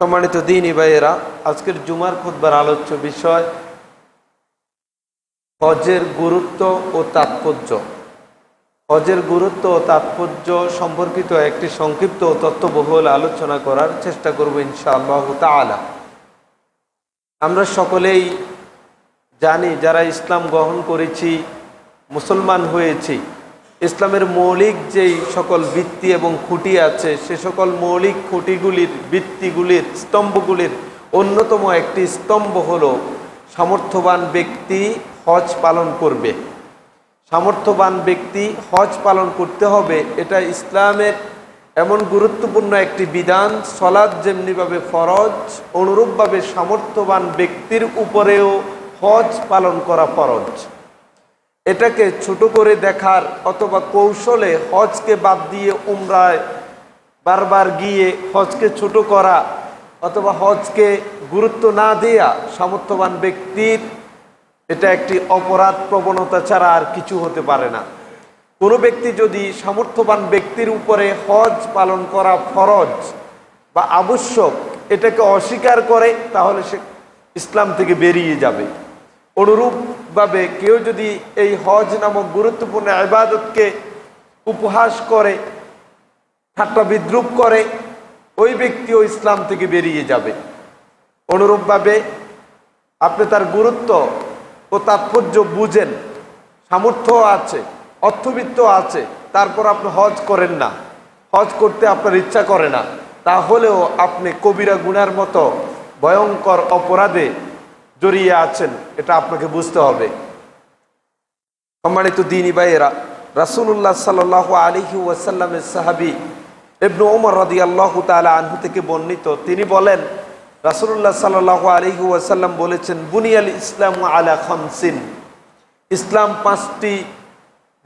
সম্মানিত দ্বীনী ভাইয়েরা, আজকের জুমার খুতবার আলোচ্য বিষয় হজের গুরুত্ব ও তাৎপর্য। হজের গুরুত্ব ও তাৎপর্য সম্পর্কিত একটি সংক্ষিপ্ত ও তথ্যবহুল আলোচনা করার চেষ্টা করব ইনশাআল্লাহ তাআলা। আমরা সকলেই জানি, যারা ইসলাম গ্রহণ করেছি, মুসলমান হয়েছি, ইসলামের মৌলিক যেই সকল ভিত্তি এবং খুঁটি আছে, সে সকল মৌলিক খুঁটিগুলির, ভিত্তিগুলির, স্তম্ভগুলির অন্যতম একটি স্তম্ভ হলো সামর্থ্যবান ব্যক্তি হজ পালন করবে। সামর্থ্যবান ব্যক্তি হজ পালন করতে হবে, এটা ইসলামের এমন গুরুত্বপূর্ণ একটি বিধান। সলাৎ যেমনিভাবে ফরজ, অনুরূপভাবে সামর্থ্যবান ব্যক্তির উপরেও হজ পালন করা ফরজ। এটাকে ছোট করে দেখার অথবা কৌশলে হজকে বাদ দিয়ে উমরায় বারবার গিয়ে হজকে ছোট করা অথবা হজকে গুরুত্ব না দেয়া সামর্থ্যবান ব্যক্তির এটা একটি অপরাধ প্রবণতা ছাড়া আর কিছু হতে পারে না। কোনো ব্যক্তি যদি সামর্থ্যবান ব্যক্তির উপরে হজ পালন করা ফরজ বা আবশ্যক এটাকে অস্বীকার করে, তাহলে সে ইসলাম থেকে বেরিয়ে যাবে। অনুরূপভাবে কেউ যদি এই হজ নামক গুরুত্বপূর্ণ ইবাদতকে উপহাস করে, ঠাট্টা বিদ্রূপ করে, ওই ব্যক্তিও ইসলাম থেকে বেরিয়ে যাবে। অনুরূপভাবে আপনি তার গুরুত্ব ও তাৎপর্য বুঝেন, সামর্থ্য আছে, অর্থবিত্ত আছে, তারপর আপনি হজ করেন না, হজ করতে আপনার ইচ্ছা করে না, তাহলেও আপনি কবিরা গুনার মতো ভয়ঙ্কর অপরাধে জড়িয়ে আছেন, এটা আপনাকে বুঝতে হবে। সম্মানিত দ্বীনী ভাইয়েরা, রাসূলুল্লাহ সাল্লাল্লাহু আলাইহি ওয়াসাল্লামের সাহাবী ইবনে ওমর রাদিয়াল্লাহু তাআলা আনহু থেকে বর্ণিত, তিনি বলেন, রাসূলুল্লাহ সাল্লাল্লাহু আলাইহি ওয়াসাল্লাম বলেছেন, বুনিয়াল ইসলামু আলা খামসিন, ইসলাম 5টি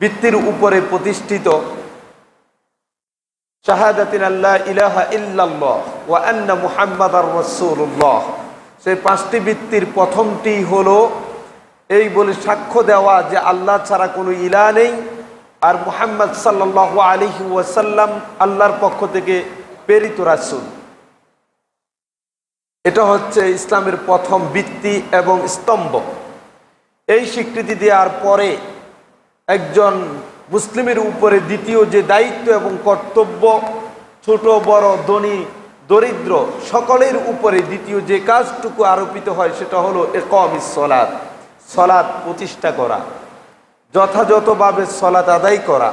ভিত্তির উপরে প্রতিষ্ঠিত। শাহাদাতিন আল্লা ইলাহা ইল্লাল্লাহ ওয়া আন্না মুহাম্মাদার রাসূলুল্লাহ। সেই 5টি ভিত্তির প্রথমটি হলো এই বলে সাক্ষ্য দেওয়া যে আল্লাহ ছাড়া কোনো ইলাহ নেই, আর মুহাম্মদ সাল্লাল্লাহু আলাইহি ওয়াসাল্লাম আল্লাহর পক্ষ থেকে প্রেরিত রাসূল। এটা হচ্ছে ইসলামের প্রথম ভিত্তি এবং স্তম্ভ। এই স্বীকৃতি দেওয়ার পরে একজন মুসলিমের উপরে দ্বিতীয় যে দায়িত্ব এবং কর্তব্য, ছোট বড় ধনী দরিদ্র সকলের উপরে দ্বিতীয় যে কাজটুকু আরোপিত হয় সেটা হলো ইকামিস সালাত, সালাত প্রতিষ্ঠা করা, যথাযথভাবে সালাত আদায় করা।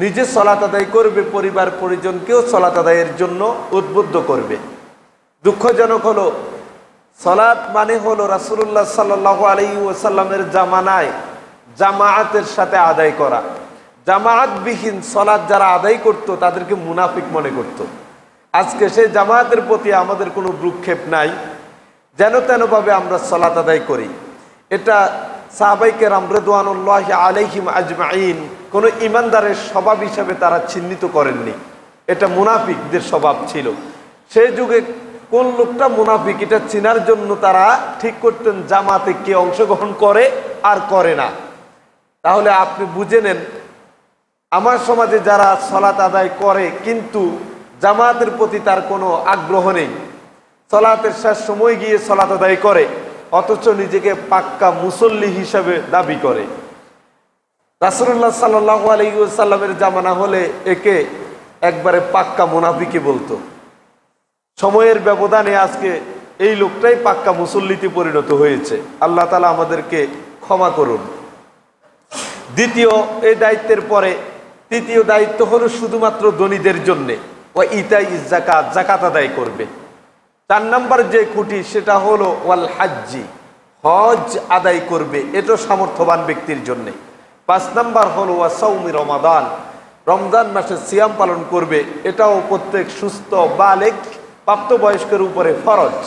নিজে সালাত আদায় করবে, পরিবার পরিজনকেও সালাত আদায়ের জন্য উদ্বুদ্ধ করবে। দুঃখজনক হলো, সালাত মানে হলো রাসূলুল্লাহ সাল্লাল্লাহু আলাইহি ওয়াসাল্লামের জামানায় জামাআতের সাথে আদায় করা। জামাআতবিহীন সালাত যারা আদায় করত তাদেরকে মুনাফিক মনে করত। আজকে সেই জামায়াতের প্রতি আমাদের কোনো ভ্রুক্ষেপ নাই, যেন তেনভাবে আমরা সালাত আদায় করি। এটা সাহাবায়ে কেরাম রিদওয়ানুল্লাহি আলাইহিম আজমাইন কোনো ইমানদারের স্বভাব হিসাবে তারা চিহ্নিত করেননি, এটা মুনাফিকদের স্বভাব ছিল। সেই যুগে কোন লোকটা মুনাফিক এটা চেনার জন্য তারা ঠিক করতেন জামাতে কে অংশগ্রহণ করে আর করে না। তাহলে আপনি বুঝে নেন, আমার সমাজে যারা সালাত আদায় করে কিন্তু জামাতের প্রতি তার কোনো আগ্রহ নেই, সালাতের শেষ সময় গিয়ে সালাত আদায় করে, অথচ নিজেকে পাক্কা মুসল্লি হিসাবে দাবি করে। রাসূলুল্লাহ সাল্লাল্লাহু আলাইহি ওয়াসাল্লামের জামানা হলে একে একবারে পাক্কা মুনাফিকই বলতো। সময়ের ব্যবধানে আজকে এই লোকটাই পাক্কা মুসল্লিতে পরিণত হয়েছে। আল্লাহ তাআলা আমাদেরকে ক্ষমা করুন। দ্বিতীয় এই দায়িত্বের পরে তৃতীয় দায়িত্ব হলো শুধুমাত্র ধনীদের জন্যে, ওয়া ইতাই যাকাত, যাকাত আদায় করবে। 4 নম্বর যে খুঁটি সেটা হলো ওয়াল হাজ্জি, হজ আদায় করবে, এটা সামর্থ্যবান ব্যক্তির জন্যে। 5 নম্বর হলো ওয়া সাওমি রমাদান, রমজান মাসে সিয়াম পালন করবে, এটাও প্রত্যেক সুস্থ বালেগ প্রাপ্তবয়স্কের উপরে ফরজ।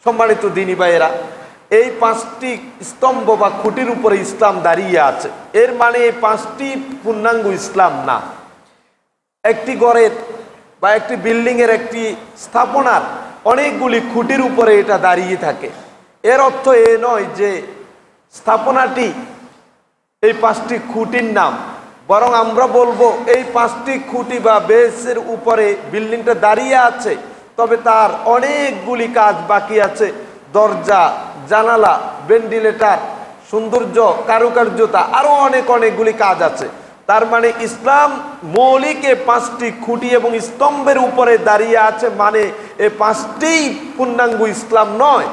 সম্মানিত দ্বীনী ভাইয়েরা, এই 5টি স্তম্ভ বা খুঁটির উপরে ইসলাম দাঁড়িয়ে আছে। এর মানে এই 5টি পূর্ণাঙ্গ ইসলাম না। একটি ঘরের বা একটি বিল্ডিংয়ের, একটি স্থাপনার অনেকগুলি খুঁটির উপরে এটা দাঁড়িয়ে থাকে। এর অর্থ এ নয় যে স্থাপনাটি এই 5টি খুঁটির নাম, বরং আমরা বলবো এই 5টি খুঁটি বা বেসের উপরে বিল্ডিংটা দাঁড়িয়ে আছে, তবে তার অনেকগুলি কাজ বাকি আছে। দরজা, জানালা, ভেন্টিলেটর, সৌন্দর্য, কারুকার্যতা, আরও অনেকগুলি কাজ আছে। তার মানে ইসলাম মৌলিকে 5টি খুঁটি এবং স্তম্ভের উপরে দাঁড়িয়ে আছে, মানে এই 5টিই পূর্ণাঙ্গ ইসলাম নয়।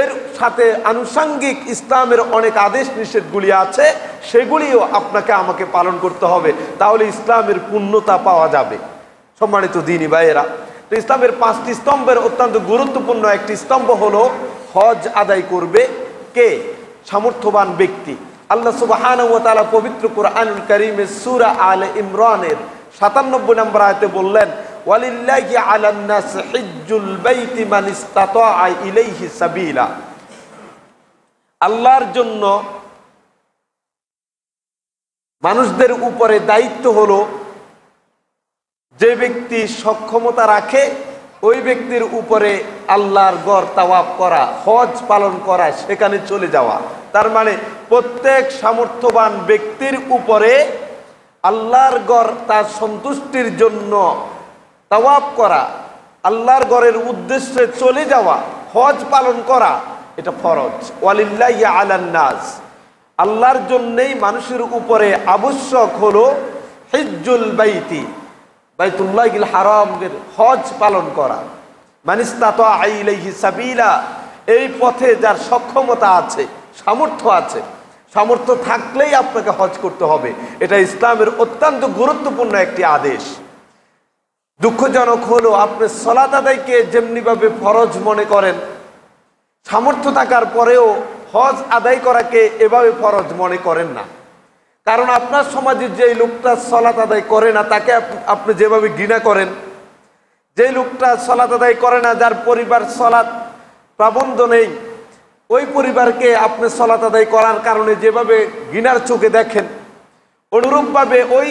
এর সাথে আনুষঙ্গিক ইসলামের অনেক আদেশ নিষেধগুলি আছে, সেগুলিও আপনাকে আমাকে পালন করতে হবে, তাহলে ইসলামের পূর্ণতা পাওয়া যাবে। সম্মানিত দ্বীনী ভাইয়েরা, তো ইসলামের 5টি স্তম্ভের অত্যন্ত গুরুত্বপূর্ণ একটি স্তম্ভ হলো হজ আদায় করবে কে? সামর্থ্যবান ব্যক্তি। আল্লাহ সুবহানাহু ওয়া তাআলা পবিত্র কুরআনুল কারীমের সূরা আলে ইমরানের 97 নম্বর আয়াতে বললেন, ওয়ালিল্লাহি আলান নাস হিজ্জুল বাইতি মান ইসতাতাআ ইলাইহি সাবিলা। আল্লাহর জন্য মানুষদের উপরে দায়িত্ব হলো, যে ব্যক্তি সক্ষমতা রাখে ওই ব্যক্তির উপরে আল্লাহর ঘর তাওয়াফ করা, হজ পালন করা, সেখানে চলে যাওয়া। তার মানে প্রত্যেক সামর্থ্যবান ব্যক্তির উপরে আল্লাহর ঘর তার সন্তুষ্টির জন্য তাওয়াফ করা, আল্লাহর ঘরের উদ্দেশ্যে চলে যাওয়া, হজ পালন করা, এটা ফরজ। ওয়ালিল্লাহি আলান নাস, আল্লাহর জন্যেই মানুষের উপরে আবশ্যক হলো হিজ্জুল বাইতি, বাইতুল্লাহিল হারামের হজ পালন করা। মান ইসতাতাআ ইলাইহি সাবিলা, এই পথে যার সক্ষমতা আছে, সামর্থ্য আছে, সামর্থ্য থাকলেই আপনাকে হজ করতে হবে। এটা ইসলামের অত্যন্ত গুরুত্বপূর্ণ একটি আদেশ। দুঃখজনক হলো আপনি সালাত আদায়কে যেমনিভাবে ফরজ মনে করেন, সামর্থ্য থাকার পরেও হজ আদায় করাকে এভাবে ফরজ মনে করেন না। কারণ আপনার সমাজে যে লোকটা সালাত আদায় করে না, তাকে আপনি যেভাবে ঘৃণা করেন, যে লোকটা সালাত আদায় করে না, যার পরিবার সালাত পাবন্ধ নেই, ওই পরিবারকে আপনি সালাত আদায় করার কারণে যেভাবে ঘৃণার চোখে দেখেন, অনুরূপভাবে ওই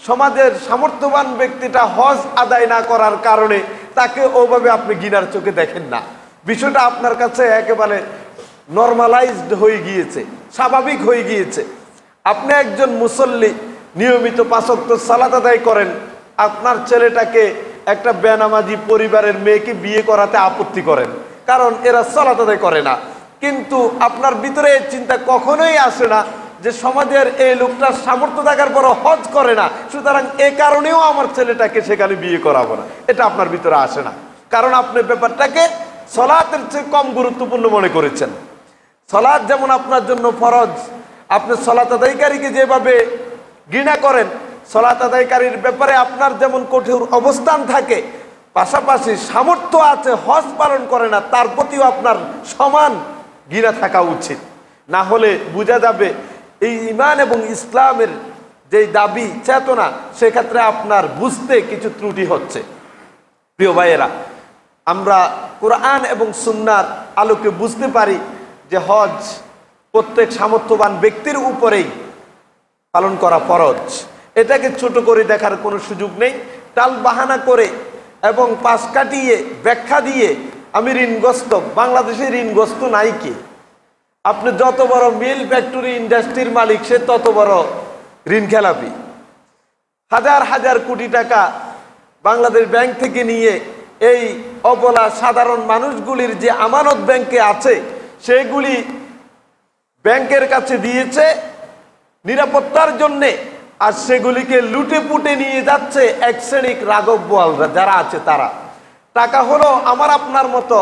সমাজের সামর্থ্যবান ব্যক্তিটা হজ আদায় না করার কারণে তাকে ওভাবে আপনি ঘৃণার চোখে দেখেন না। বিষয়টা আপনার কাছে একেবারে নর্মালাইজড হয়ে গিয়েছে, স্বাভাবিক হয়ে গিয়েছে। আপনি একজন মুসল্লি, নিয়মিত 5 ওয়াক্ত সালাত আদায় করেন, আপনার ছেলেটাকে একটা বেনামাজি পরিবারের মেয়েকে বিয়ে করাতে আপত্তি করেন, কারণ এরা সালাত আদায় করে না। কিন্তু আপনার ভিতরে এই চিন্তা কখনোই আসে না যে সমাজের এই লোকটার সামর্থ্য থাকার পরও হজ করে না, সুতরাং এ কারণেও আমার ছেলেটাকে সেখানে বিয়ে করাবো না। এটা আপনার ভিতরে আসে না, কারণ আপনি ব্যাপারটাকে সালাতের চেয়ে কম গুরুত্বপূর্ণ মনে করেছেন। সালাত যেমন আপনার জন্য ফরজ, আপনি সালাত আদায়কারীকে যেভাবে ঘৃণা করেন, সালাত আদায়কারীর ব্যাপারে আপনার যেমন কঠোর অবস্থান থাকে, পাশাপাশি সামর্থ্য আছে হজ পালন করে না, তার প্রতিও আপনার সমান ঘৃণা থাকা উচিত। না হলে বোঝা যাবে এই ঈমান এবং ইসলামের যে দাবি চেতনা, সেক্ষেত্রে আপনার বুঝতে কিছু ত্রুটি হচ্ছে। প্রিয় ভাইয়েরা, আমরা কোরআন এবং সুন্নাহর আলোকে বুঝতে পারি যে হজ প্রত্যেক সামর্থ্যবান ব্যক্তির উপরেই পালন করা ফরজ। এটাকে ছোট করে দেখার কোনো সুযোগ নেই। টাল বাহানা করে এবং পাশ কাটিয়ে ব্যাখ্যা দিয়ে আমি ঋণগ্রস্ত, বাংলাদেশে ঋণগ্রস্ত নাই কি? আপনি যত বড় মিল ফ্যাক্টরি ইন্ডাস্ট্রির মালিক, সে তত বড় ঋণ খেলাপি। হাজার হাজার কোটি টাকা বাংলাদেশ ব্যাংক থেকে নিয়ে এই অবলা সাধারণ মানুষগুলির যে আমানত ব্যাংকে আছে, সেগুলি ব্যাংকের কাছে দিয়েছে নিরাপত্তার জন্যে, আর সেগুলিকে লুটে পুটে নিয়ে যাচ্ছে এক শ্রেণিক রাঘব বোয়ালরা যারা আছে তারা। টাকা হলো আমার আপনার মতো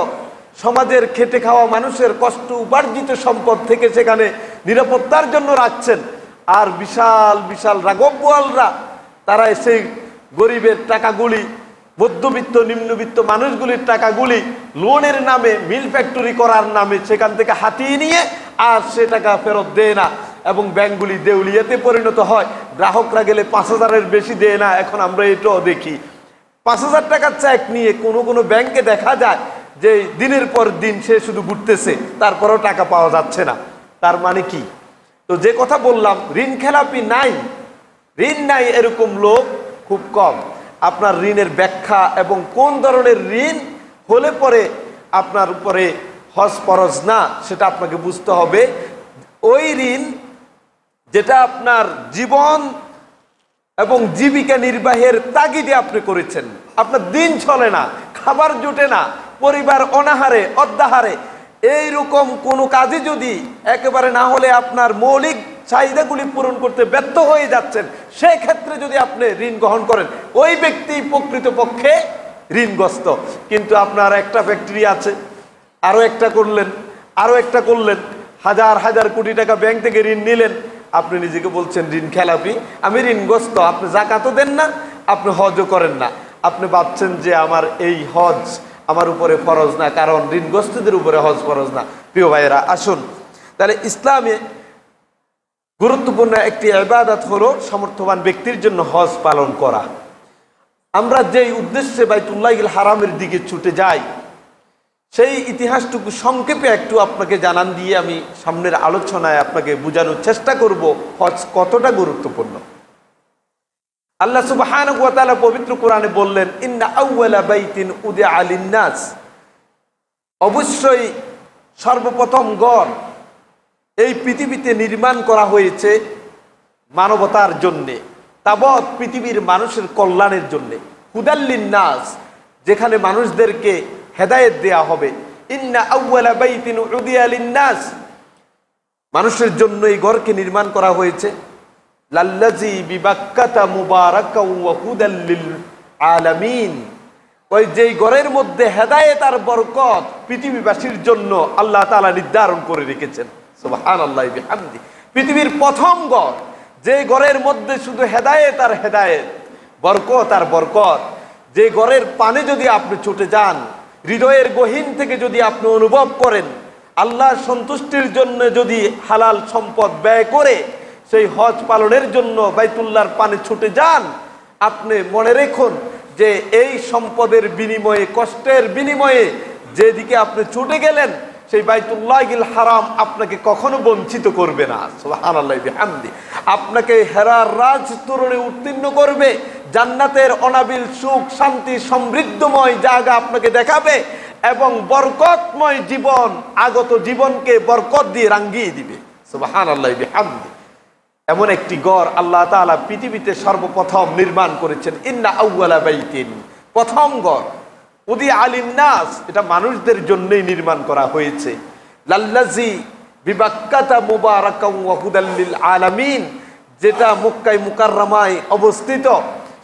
সমাজের খেটে খাওয়া মানুষের কষ্ট উপার্জিত সম্পদ থেকে সেখানে নিরাপত্তার জন্য রাখছেন, আর বিশাল বিশাল রাঘব বোয়ালরা তারা এসে গরিবের টাকাগুলি, মধ্যবিত্ত নিম্নবিত্ত মানুষগুলির টাকাগুলি লোনের নামে, মিল ফ্যাক্টরি করার নামে সেখান থেকে হাতিয়ে নিয়ে আর সে টাকা ফেরত দেয় না, এবং ব্যাংকগুলি দেউলিয়াতে পরিণত হয়। গ্রাহকরা গেলে 5,000-এর বেশি দেয় না। এখন আমরা এটাও দেখি, 5,000 টাকার চেক নিয়ে কোনো কোনো ব্যাংকে দেখা যায় যে দিনের পর দিন সে শুধু ঘুরতেছে, তারপরেও টাকা পাওয়া যাচ্ছে না। তার মানে কি? তো যে কথা বললাম, ঋণ খেলাপি নাই, ঋণ নাই এরকম লোক খুব কম। আপনার ঋণের ব্যাখ্যা এবং কোন ধরনের ঋণ হলে পরে আপনার উপরে হজ ফরজ না, সেটা আপনাকে বুঝতে হবে। ওই ঋণ যেটা আপনার জীবন এবং জীবিকা নির্বাহের তাগিদে আপনি করেছেন, আপনার দিন চলে না, খাবার জুটে না, পরিবার অনাহারে অদ্যাহারে, এইরকম কোনো কাজে যদি একেবারে না হলে আপনার মৌলিক চাহিদাগুলি পূরণ করতে ব্যর্থ হয়ে যাচ্ছেন, সেই ক্ষেত্রে যদি আপনি ঋণ গ্রহণ করেন, ওই ব্যক্তি প্রকৃতপক্ষে ঋণগ্রস্ত। কিন্তু আপনার একটা ফ্যাক্টরি আছে, আরও একটা করলেন, আরও একটা করলেন, হাজার হাজার কোটি টাকা ব্যাংক থেকে ঋণ নিলেন, আপনি নিজেকে বলছেন ঋণ খেলাপি, আমি ঋণগ্রস্ত। আপনি যাকাতও দেন না, আপনি হজও করেন না, আপনি ভাবছেন যে আমার এই হজ আমার উপরে ফরজ না, কারণ ঋণগ্রস্তদের উপরে হজ ফরজ না। প্রিয় ভাইয়েরা, আসুন তাহলে ইসলামে গুরুত্বপূর্ণ একটি ইবাদত হলো সামর্থ্যবান ব্যক্তির জন্য হজ পালন করা। আমরা যেই উদ্দেশ্যে বাইতুল্লাহিল হারামের দিকে ছুটে যাই, সেই ইতিহাসটুকু সংক্ষেপে একটু আপনাকে জানান দিয়ে আমি সামনের আলোচনায় আপনাকে বোঝানোর চেষ্টা করব হজ কতটা গুরুত্বপূর্ণ। আল্লাহ সুবহানাহু ওয়া তাআলা পবিত্র কোরআনে বললেন, ইন্না আউওয়ালা বাইতিন উদিআ লিন-নাস, অবশ্যই সর্বপ্রথম ঘর এই পৃথিবীতে নির্মাণ করা হয়েছে মানবতার জন্যে, তাবৎ পৃথিবীর মানুষের কল্যাণের জন্যে। হুদাল লিন-নাস, যেখানে মানুষদেরকে হেদায়েত দেয়া হবে। ইন্না আউওয়ালা বাইতিন উদিআ লিন-নাস, মানুষের জন্য এই ঘরকে নির্মাণ করা হয়েছে। লাল্লাযী বিবাক্কাতা মুবারাকাও ওয়া হুদাল লিল আলামিন, ওই যেই ঘরের মধ্যে হেদায়েত আর বরকত পৃথিবীবাসীর জন্য আল্লাহ তাআলা নির্ধারণ করে রেখেছেন। সুবহানাল্লাহি বিহামদি। পৃথিবীর প্রথম ঘর, যে ঘরের মধ্যে শুধু হেদায়েত আর হেদায়েত, বরকত আর বরকত, যে ঘরের পানে যদি আপনি ছুটে যান, হৃদয়ের গহীন থেকে যদি আপনি অনুভব করেন, আল্লাহর সন্তুষ্টির জন্য যদি হালাল সম্পদ ব্যয় করে সেই হজ পালনের জন্য বাইতুল্লাহর পানে ছুটে যান, আপনি মনে রাখুন যে এই সম্পদের বিনিময়ে, কষ্টের বিনিময়ে যেদিকে আপনি ছুটে গেলেন, সেই বাইতুল্লাহিল হারাম আপনাকে কখনো বঞ্চিত করবে না। সুবহানাল্লাহি বিহামদি। আপনাকে হেরার রাজ তোরণে উত্তীর্ণ করবে, জান্নাতের অনাবিল সুখ শান্তি সমৃদ্ধময় জায়গা আপনাকে দেখাবে, এবং বরকতময় জীবন, আগত জীবনকে বরকত দিয়ে রাঙ্গিয়ে দিবে। সুবহানাল্লাহি বিহামদি। এমন একটি ঘর আল্লাহ তাআলা পৃথিবীতে সর্বপ্রথম নির্মাণ করেছেন। ইন্না আউওয়ালা বাইতিন, প্রথম ঘর উদিআ লিন-নাস, এটা মানুষদের জন্যই নির্মাণ করা হয়েছে। লাল্লাযী বিবাক্কাতা মুবারাকাও ওয়া হুদাল লিল আলামিন, যেটা মক্কায় মুকাররমায় অবস্থিত,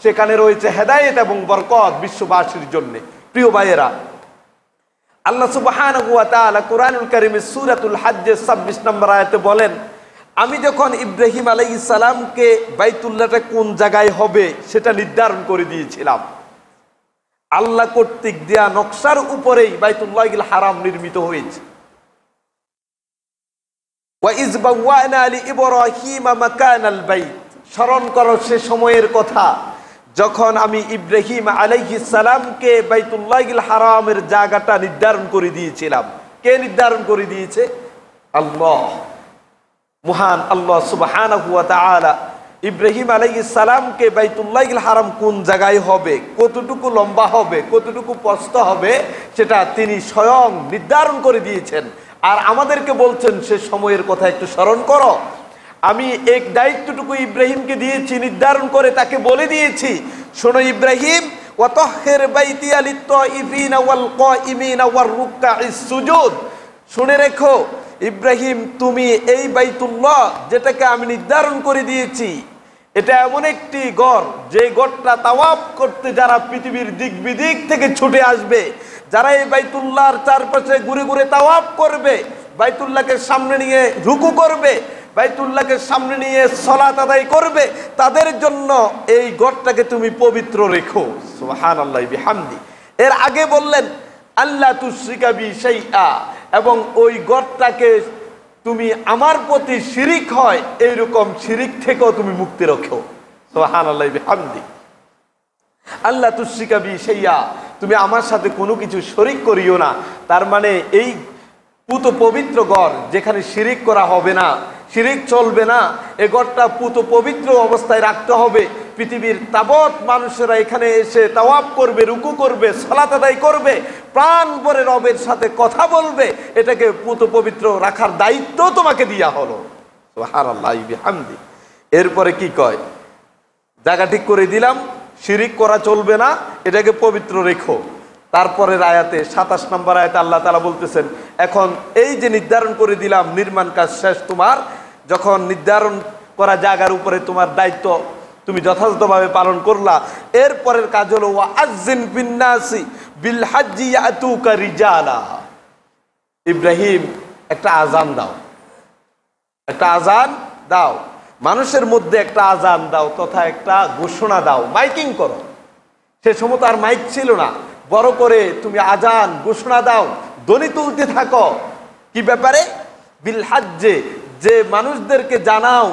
সেখানে রয়েছে হেদায়েত এবং বরকত বিশ্ববাসীর জন্য। প্রিয় ভাইয়েরা, আল্লাহ সুবহানাহু ওয়া তাআলা কোরআনুল কারীমের সূরাতুল হজ্জের 26 নম্বর আয়াতে বলেন, আমি যখন ইব্রাহিম আলাইহিস সালামকে বাইতুল্লাহটা কোন জায়গায় হবে সেটা নির্ধারণ করে দিয়েছিলাম, আল্লাহ কর্তৃক দেয়া নকশার উপরেই বাইতুল্লাহিল হারাম নির্মিত হয়েছে। ওয়া ইয বাওয়ানা লিইব্রাহিমা মাকানাল বাইত, স্মরণ করো সে সময়ের কথা যখন আমি ইব্রাহিম আলাইহিস সালামকে বাইতুল্লাহিল হারামের জায়গাটা নির্ধারণ করে দিয়েছিলাম। কে নির্ধারণ করে দিয়েছে? আল্লাহ, মহান আল্লাহ সুবহানাহু ওয়া তাআলা ইব্রাহিম আলাইহিস সালামকে বাইতুল্লাহিল হারাম কোন জায়গায় হবে, কতটুকু লম্বা হবে, কতটুকু প্রস্থ হবে, সেটা তিনি স্বয়ং নির্ধারণ করে দিয়েছেন। আর আমাদেরকে বলছেন সে সময়ের কথা একটু স্মরণ করো। আমি এক দায়িত্বটুকু ইব্রাহিমকে দিয়েছি, নির্ধারণ করে তাকে বলে দিয়েছি, শোনো ইব্রাহিম, ওয়া তাহহির বাইতিয়া লিত-তাইফিনা ওয়াল কাইমিনা ওয়ার রুকআইস সুজুদ, শুনে রেখো ইব্রাহিম, তুমি এই বাইতুল্লাহ যেটাকে আমি নির্ধারণ করে দিয়েছি, এটা এমন একটি ঘর, যে ঘরটা তাওয়াফ করতে যারা পৃথিবীর দিক বিদিক থেকে ছুটে আসবে, যারা এই বাইতুল্লাহর চারপাশে ঘুরে ঘুরে তাওয়াফ করবে, বাইতুল্লাহকে সামনে নিয়ে রুকু করবে, বাইতুল্লাহকে সামনে নিয়ে সালাত আদায় করবে, তাদের জন্য এই ঘরটাকে তুমি পবিত্র রেখো। সুবহানাল্লাহি বিহামদি। এর আগে বললেন আল্লাহ তুশরিকা বি শাইআ, এবং ওই ঘরটাকে তুমি আমার প্রতি শিরিক হয় এইরকম শিরিক থেকেও তুমি মুক্তি রাখো। সুবহানাল্লাহি বিহামদি। আল্লাহ তুশরিকা বি শাইআ, তুমি আমার সাথে কোনো কিছু শরিক করিও না। তার মানে এই পুত পবিত্র ঘর, যেখানে শিরিক করা হবে না, শিরিক চলবে না, এ ঘরটা পুত পবিত্র অবস্থায় রাখতে হবে। পৃথিবীর তাবৎ মানুষেরা এখানে এসে তাওয়াফ করবে, রুকু করবে, সালাত আদায় করবে, প্রাণ ভরে রবের সাথে কথা বলবে, এটাকে পুত পবিত্র রাখার দায়িত্ব তোমাকে দেয়া হলো। সুবহানাল্লাহি বিহামদি। এরপরে কি কয়? জায়গা ঠিক করে দিলাম, শিরিক করা চলবে না, এটাকে পবিত্র রেখো। তারপরের আয়াতে 27 নম্বর আয়াতে আল্লাহ তাআলা বলতেছেন, এখন এই যে নির্ধারণ করে দিলাম নির্মাণ কাজ শেষ, তোমার যখন নির্ধারণ করা জায়গার উপরে তোমার দায়িত্ব তুমি যথাযথভাবে পালন করলা, এরপরের কাজ হলো ওয়াআযযিন বিন-নাসি বিল হাজ্জি ইয়াতুকা রিজালা। ইব্রাহিম একটা আজান দাও, একটা আজান দাও, মানুষের মধ্যে একটা আজান দাও তথা একটা ঘোষণা দাও, মাইকিং করো। সে সময় তো আর মাইক ছিল না, বড় করে তুমি আজান ঘোষণা দাও, ধ্বনি তুলতে থাকো। কি ব্যাপারে? বিল হাজ্জে, যে মানুষদেরকে জানাও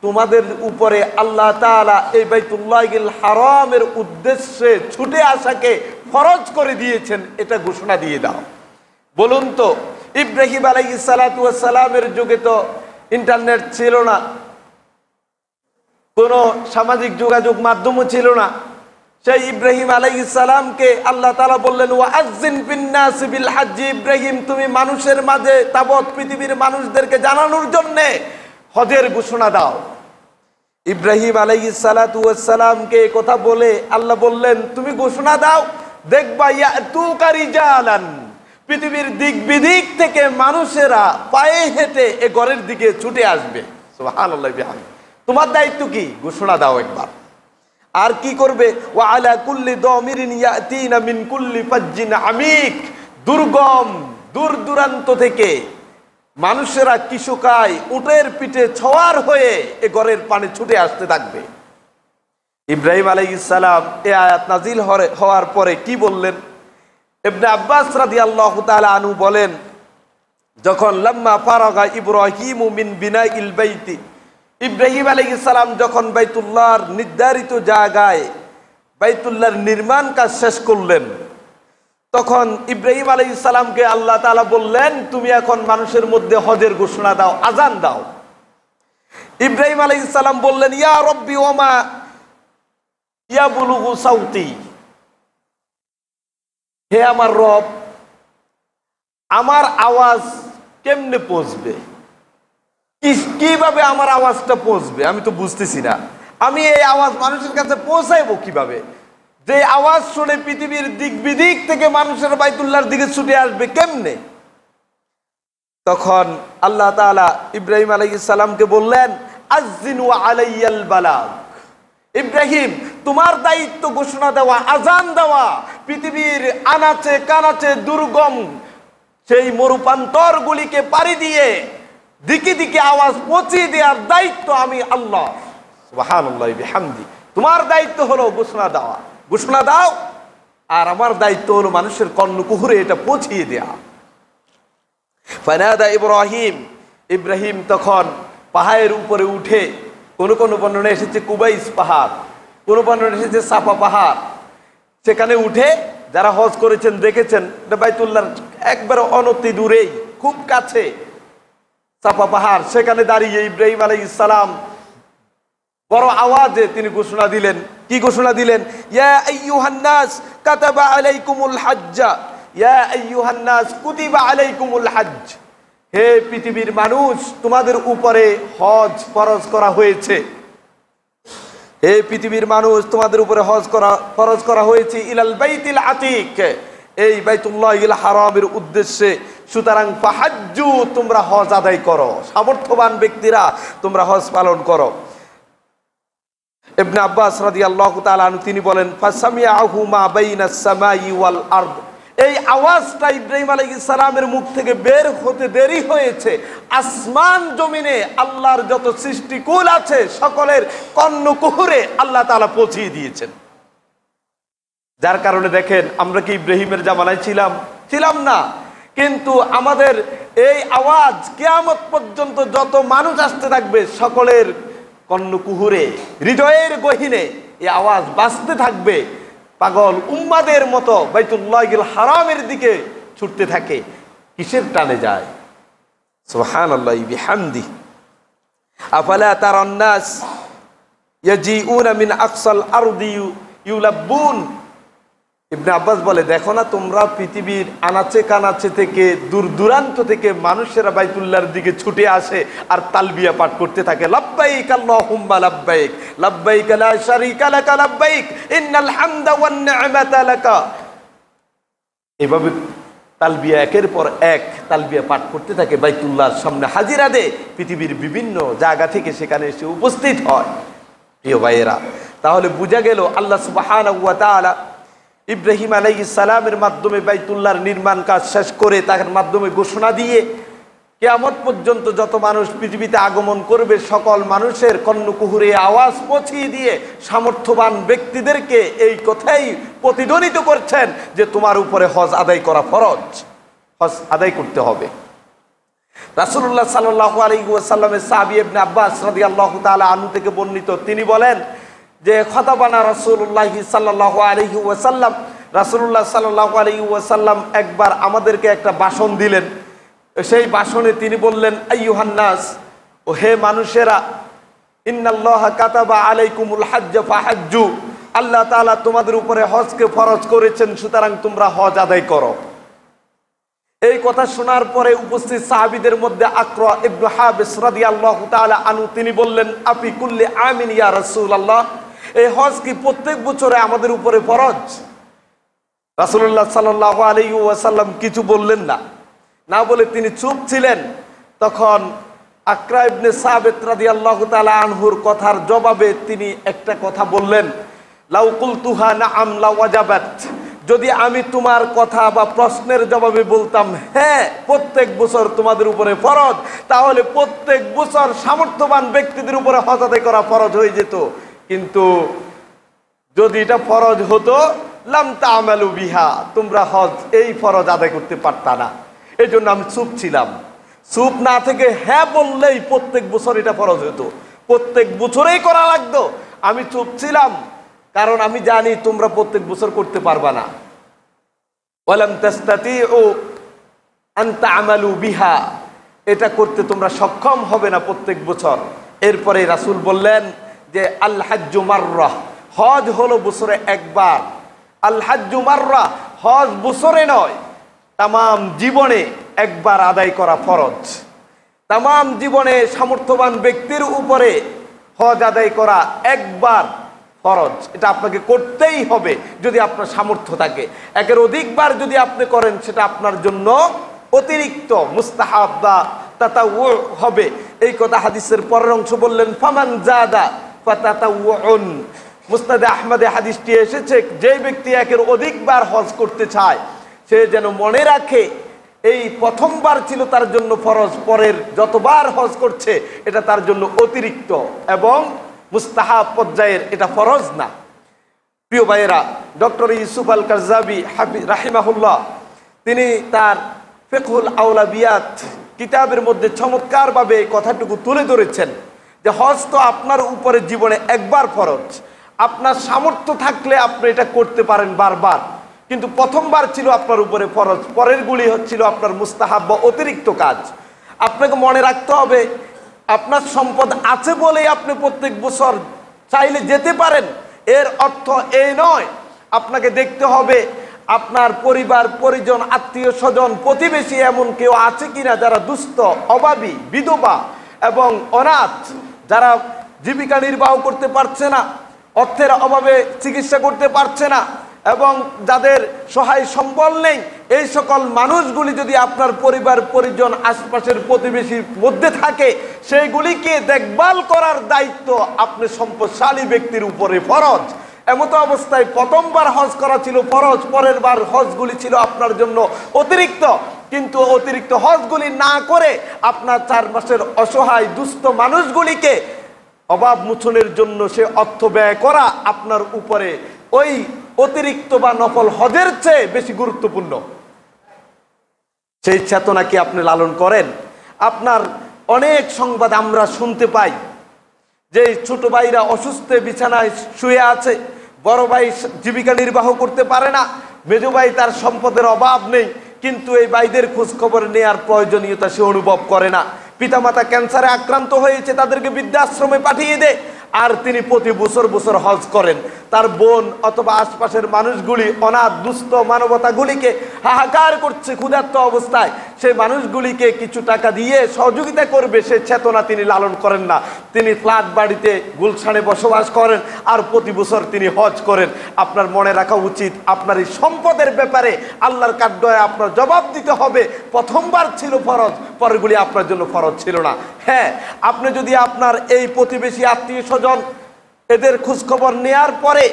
তোমাদের উপরে আল্লাহ তাআলা এই বাইতুল্লাহিল হারামের উদ্দেশ্যে ছুটে আসাকে ফরজ করে দিয়েছেন, এটা ঘোষণা দিয়ে দাও। বলুন তো, ইব্রাহিম আলাইহিস সালাতু ওয়াস সালামের যুগে তো ইন্টারনেট ছিল না, কোনো সামাজিক যোগাযোগ মাধ্যমও ছিল না। সেই ইব্রাহিম আলাইহিস সালামকে আল্লাহ তাআলা বললেন ওয়াআযযিন বিন-নাসি বিল হাজ্জি, ইব্রাহিম তুমি মানুষের মাঝে তাবৎ পৃথিবীর মানুষদেরকে জানানোর জন্য হজের ঘোষণা দাও। ইব্রাহিম আলাইহিস সালাতু ওয়াস সালামকে কথা বলে আল্লাহ বললেন তুমি ঘোষণা দাও, দেখবা ইয়াতুকা রিজালান, পৃথিবীর দিক বিদিক থেকে মানুষেরা পায়ে হেঁটে এ ঘরের দিকে ছুটে আসবে। সুবহানাল্লাহি বিহামদি। তোমার দায়িত্ব কি? ঘোষণা দাও একবার। আর কি করবে? ওয়া আলা কুল্লি দামিরিন ইয়াতিনা মিন কুল্লি ফাজ্জিন আমিক, দুর্গম দূর দূরান্ত থেকে মানুষেরা কিশুকায় উটের পিঠে ছোয়ার হয়ে এ ঘরের পানে ছুটে আসতে থাকবে। ইব্রাহিম আলাইহিস সালাম এই আয়াত নাজিল হওয়ার পরে কি বললেন? ইবনে আব্বাস রাদিয়াল্লাহু তাআলা আনহু বলেন, যখন লাম্মা ফারাগা ইব্রাহিমু মিন বিনাইল বাইতি, ইব্রাহিম আলাইহিস সালাম যখন বাইতুল্লাহর নির্ধারিত জায়গায় বাইতুল্লাহর নির্মাণ কাজ শেষ করলেন, তখন ইব্রাহিম আলাইহিস সালামকে আল্লাহ তাআলা বললেন তুমি এখন মানুষের মধ্যে হজের ঘোষণা দাও, আজান দাও। ইব্রাহিম আলাইহিস সালাম বললেন ইয়া রব্বি ওমা ইয়াবলুগু সাউতি, হে আমার রব, আমার আওয়াজ কেমনে পৌঁছবে? কিভাবে আমার আওয়াজটা পৌঁছবে? আমি তো বুঝতেছি না, আমি এই আওয়াজ মানুষের কাছে পৌঁছাইবো কিভাবে? যে আওয়াজ শুনে পৃথিবীর দিক বিদিক থেকে মানুষের বাইতুল্লাহর দিকে ছুটে আসবে কেমনে? তখন আল্লাহ তাআলা ইব্রাহিম আলাইহিস সালামকে বললেন আযজিনু আলাইয়াল বালাগ, ইব্রাহিম তোমার দায়িত্ব ঘোষণা দেওয়া, আজান দেওয়া। পৃথিবীর আনাচে কানাচে দুর্গম সেই মরুপান্তর গুলিকে পাড়ি দিয়ে দিকে দিকে আওয়াজ পৌঁছিয়ে দেওয়ার দায়িত্ব আমি আল্লাহ। সুবহানাল্লাহি বিহামদি। তোমার দায়িত্ব হলো ঘোষণা দেওয়া, ঘোষণা দাও, আর আমার দায়িত্ব হলো মানুষের কর্ণকুহুরে এটা পৌঁছিয়ে দেওয়া। ফানাদা ইব্রাহিম, ইব্রাহিম তখন পাহাড়ের উপরে উঠে, কোন কোন বর্ণনা এসেছে কুবাইস পাহাড়, কোন বর্ণনা এসেছে সাফা পাহাড়, সেখানে উঠে যারা হজ করেছেন দেখেছেন বাইতুল্লাহর একবারে অনতি দূরেই, খুব কাছে সাফা পাহাড়, সেখানে দাঁড়িয়ে ইব্রাহিম আলাইহিস সালাম বড় আওয়াজে তিনি ঘোষণা দিলেন। কি ঘোষণা দিলেন? ইয়া আইয়ুহান নাস কাতাবা আলাইকুমুল হজ্জ, ইয়া আইয়ুহান নাস কুতিবা আলাইকুমুল হজ্জ, হে পৃথিবীর মানুষ তোমাদের উপরে হজ ফরজ করা হয়েছে। হে পৃথিবীর মানুষ তোমাদের উপরে হজ করা ফরজ করা হয়েছে ইলাল বাইতিল আতিক, এই বাইতুল্লাহিল হারামের উদ্দেশ্যে। সুতরাং ফাহাজ্জু, তোমরা হজ আদায় করো, সামর্থ্যবান ব্যক্তিরা তোমরা হজ পালন করো। ইবনে আব্বাস রাদিয়াল্লাহু তাআলা আনহু তিনি বলেন ফাসামিআহু মা বাইনাস সামাই ওয়াল আরদ, এই আওয়াজটা ইব্রাহিম আলাইহিস সালামের মুখ থেকে বের হতে দেরি হয়েছে, আসমান জমিনে আল্লাহর যত সৃষ্টিকুল আছে সকলের কর্ণকুহুরে আল্লাহ তাআলা পৌঁছিয়ে দিয়েছেন। যার কারণে দেখেন আমরা কি ইব্রাহিমের জামানায় ছিলাম না, কিন্তু আমাদের এই আওয়াজ কিয়ামত পর্যন্ত যত মানুষ আসতে থাকবে সকলের কর্ণকুহুরে, হৃদয়ের গহীনে এই আওয়াজ বাজতে থাকবে। পাগল উম্মাদের মতো বাইতুল্লাহিল হারামের দিকে ছুটতে থাকে, কিসের টানে যায়? সুবহানাল্লাহি বিহামদি। আফালা তারান নাস ইয়াজিউনা মিন আকসাল আরদি ইউলাব্বুন, ইবনে আব্বাস বলে, দেখো না তোমরা পৃথিবীর আনাচে কানাচে থেকে দূর দূরান্ত থেকে মানুষেরা বাইতুল্লাহর দিকে ছুটে আসে আর তালবিয়া পাঠ করতে থাকে, লাব্বাইক আল্লাহুম্মা লাব্বাইক, লাব্বাইক লা শারীকা লাকা লাব্বাইক, ইন্নাল হামদা ওয়ান নি'মাতা লাকা। এভাবে তালবিয়া একের পর এক তালবিয়া পাঠ করতে থাকে, বাইতুল্লাহর সামনে হাজিরা দেয়, পৃথিবীর বিভিন্ন জায়গা থেকে সেখানে এসে উপস্থিত হয়। প্রিয় ভাইয়েরা, তাহলে বোঝা গেল আল্লাহ সুবহানাহু ওয়া তাআলা ইব্রাহিম আলাইহিস সালামের মাধ্যমে বাইতুল্লাহর নির্মাণ কাজ শেষ করে তার মাধ্যমে ঘোষণা দিয়ে কিয়ামত পর্যন্ত যত মানুষ পৃথিবীতে আগমন করবে সকল মানুষের কর্ণকুহুরে আওয়াজ পৌঁছিয়ে দিয়ে সামর্থ্যবান ব্যক্তিদেরকে এই কথাই প্রতিধ্বনিত করছেন যে তোমার উপরে হজ আদায় করা ফরজ, হজ আদায় করতে হবে। রাসূলুল্লাহ সাল্লাল্লাহু আলাইহি ওয়াসাল্লামের সাহাবী ইবনে আব্বাস রাদিয়াল্লাহু তাআলা আনহু থেকে বর্ণিত, তিনি বলেন যে খতাবানা রাসূলুল্লাহ সাল্লাল্লাহু আলাইহি ওয়াসাল্লাম, রাসূলুল্লাহ সাল্লাল্লাহু আলাইহি ওয়াসাল্লাম একবার আমাদেরকে একটা ভাষণ দিলেন। সেই ভাষণে তিনি বললেন, আইয়ুহান নাস, ও হে মানুষেরা, ইন্নাল্লাহা কাতাবা আলাইকুমুল হজ্জ ফাহাজ্জু, আল্লাহ তাআলা তোমাদের উপরে হজকে ফরজ করেছেন, সুতরাং তোমরা হজ আদায় করো। এই কথা শোনার পরে উপস্থিত সাহাবীদের মধ্যে আকরা ইবনে হাবিস রাদিয়াল্লাহু তাআলা আনহু, তিনি বললেন, আফি কুল্লি আমিন ইয়া রাসূলুল্লাহ, এই হজ কি প্রত্যেক বছরে আমাদের উপরে ফরজ? রাসূলুল্লাহ সাল্লাল্লাহু আলাইহি ওয়াসাল্লাম কিছু বললেন না, না বলে তিনি চুপ ছিলেন। তখন আকরা ইবনে সাবিত রাদিয়াল্লাহু তাআলা আনহুর কথার জবাবে তিনি একটা কথা বললেন, লাউ কুলতুহা নাআম লাওয়াজাবাত, যদি আমি তোমার কথা বা প্রশ্নের জবাবে বলতাম হ্যাঁ প্রত্যেক বছর তোমাদের উপরে ফরজ, তাহলে প্রত্যেক বছর সামর্থ্যবান ব্যক্তিদের উপরে হজ আদায় করা ফরজ হয়ে যেত। কিন্তু যদি এটা ফরজ হতো, লাম তা'মালু বিহা, তোমরা হজ এই ফরজ আদায় করতে পারতা না। এই জন্য আমি চুপ ছিলাম। চুপ না থেকে হ্যাঁ বললেই প্রত্যেক বছর এটা ফরজ হতো, প্রত্যেক বছরেই করা লাগতো। আমি চুপ ছিলাম কারণ আমি জানি তোমরা প্রত্যেক বছর করতে পারবা না। ওয়ালাম তাস্তাতিউ আন তা'মালু বিহা, এটা করতে তোমরা সক্ষম হবে না প্রত্যেক বছর। এরপরে রাসূল বললেন যে আল হাজ্জু মাররাহ, হজ হলো বছরে একবার। আল হাজ্জু মাররাহ, হজ বছরে নয়, তামাম জীবনে একবার আদায় করা ফরজ। তামাম জীবনে সামর্থ্যবান ব্যক্তির উপরে হজ আদায় করা একবার ফরজ, এটা আপনাকে করতেই হবে যদি আপনার সামর্থ্য থাকে। একের অধিকবার যদি আপনি করেন সেটা আপনার জন্য অতিরিক্ত মুস্তাহাব বা তাতাওয়ু হবে। এই কথা হাদিসের পরের অংশ বললেন, ফামান জাদা ফাতাতাওয়ুন। মুসনাদে আহমদে হাদিসটি এসেছে, যে ব্যক্তি একের অধিকবার হজ করতে চায় সে যেন মনে রাখে এই প্রথমবার ছিল তার জন্য ফরজ, পরের যতবার হজ করছে এটা তার জন্য অতিরিক্ত এবং মুস্তাহাব পর্যায়ের, এটা ফরজ না। প্রিয় ভাইয়েরা, ডক্টর ইউসুফ আল কারজাবি রাহিমাহুল্লাহ তিনি তার ফিকহুল আওলাবিয়াত কিতাবের মধ্যে চমৎকারভাবে এই কথাটুকু তুলে ধরেছেন যে হজ তো আপনার উপরে জীবনে একবার ফরজ। আপনার সামর্থ্য থাকলে আপনি এটা করতে পারেন বারবার, কিন্তু প্রথমবার ছিল আপনার উপরে ফরজ, পরেরগুলি হচ্ছিল আপনার মুস্তাহাব বা অতিরিক্ত কাজ। আপনাকে মনে রাখতে হবে আপনার সম্পদ আছে বলেই আপনি প্রত্যেক বছর চাইলে যেতে পারেন, এর অর্থ এই নয়। আপনাকে দেখতে হবে আপনার পরিবার পরিজন, আত্মীয় স্বজন, প্রতিবেশী এমন কেউ আছে কিনা যারা দুস্থ, অভাবী, বিধবা এবং অনাথ, যারা জীবিকা নির্বাহ করতে পারছে না, অর্থের অভাবে চিকিৎসা করতে পারছে না এবং যাদের সহায় সম্বল নেই, এই সকল মানুষগুলি যদি আপনার পরিবার পরিজন আশপাশের প্রতিবেশীর মধ্যে থাকে, সেইগুলিকে দেখভাল করার দায়িত্ব আপনি সম্পদশালী ব্যক্তির উপরে ফরজ। এমতো অবস্থায় প্রথমবার হজ করা ছিল ফরজ, পরের বার হজগুলি ছিল আপনার জন্য অতিরিক্ত। কিন্তু অতিরিক্ত হজগুলি না করে আপনার চারপাশের অসহায় দুস্থ মানুষগুলিকে অভাব মোচনের জন্য সে অর্থ ব্যয় করা আপনার উপরে ওই অতিরিক্ত বা নফল হজের চেয়ে বেশি গুরুত্বপূর্ণ। সেই চেতনা কি আপনি লালন করেন? আপনার অনেক সংবাদ আমরা শুনতে পাই যে ছোট ভাইরা অসুস্থ বিছানায় শুয়ে আছে, বড় ভাই জীবিকা নির্বাহ করতে পারে না, মেজ ভাই তার সম্পদের অভাব নেই, কিন্তু এই ভাইদের খোঁজ খবর নেওয়ার প্রয়োজনীয়তা সে অনুভব করে না। পিতামাতা ক্যান্সারে আক্রান্ত হয়েছে, তাদেরকে বৃদ্ধাশ্রমে পাঠিয়ে দেয়। আর তিনি প্রতি বছর বছর হজ করেন, তার বোন অথবা আশপাশের মানুষগুলি অনাথ দুস্থ মানবতাগুলিকে হাহাকার করছে ক্ষুধার্ত অবস্থায়, সেই মানুষগুলিকে কিছু টাকা দিয়ে সহযোগিতা করবে সে চেতনা তিনি লালন করেন না। তিনি ফ্ল্যাট বাড়িতে গুলশানে বসবাস করেন আর প্রতি বছর তিনি হজ করেন। আপনার মনে রাখা উচিত, আপনার এই সম্পদের ব্যাপারে আল্লাহর কাঠগড়ায় আপনার জবাব দিতে হবে। প্রথমবার ছিল ফরজ, পরেরগুলি আপনার জন্য ফরজ ছিল না। হ্যাঁ, আপনি যদি আপনার এই প্রতিবেশী আত্মীয় স্বজন এদের খোঁজখবর নেয়ার পরে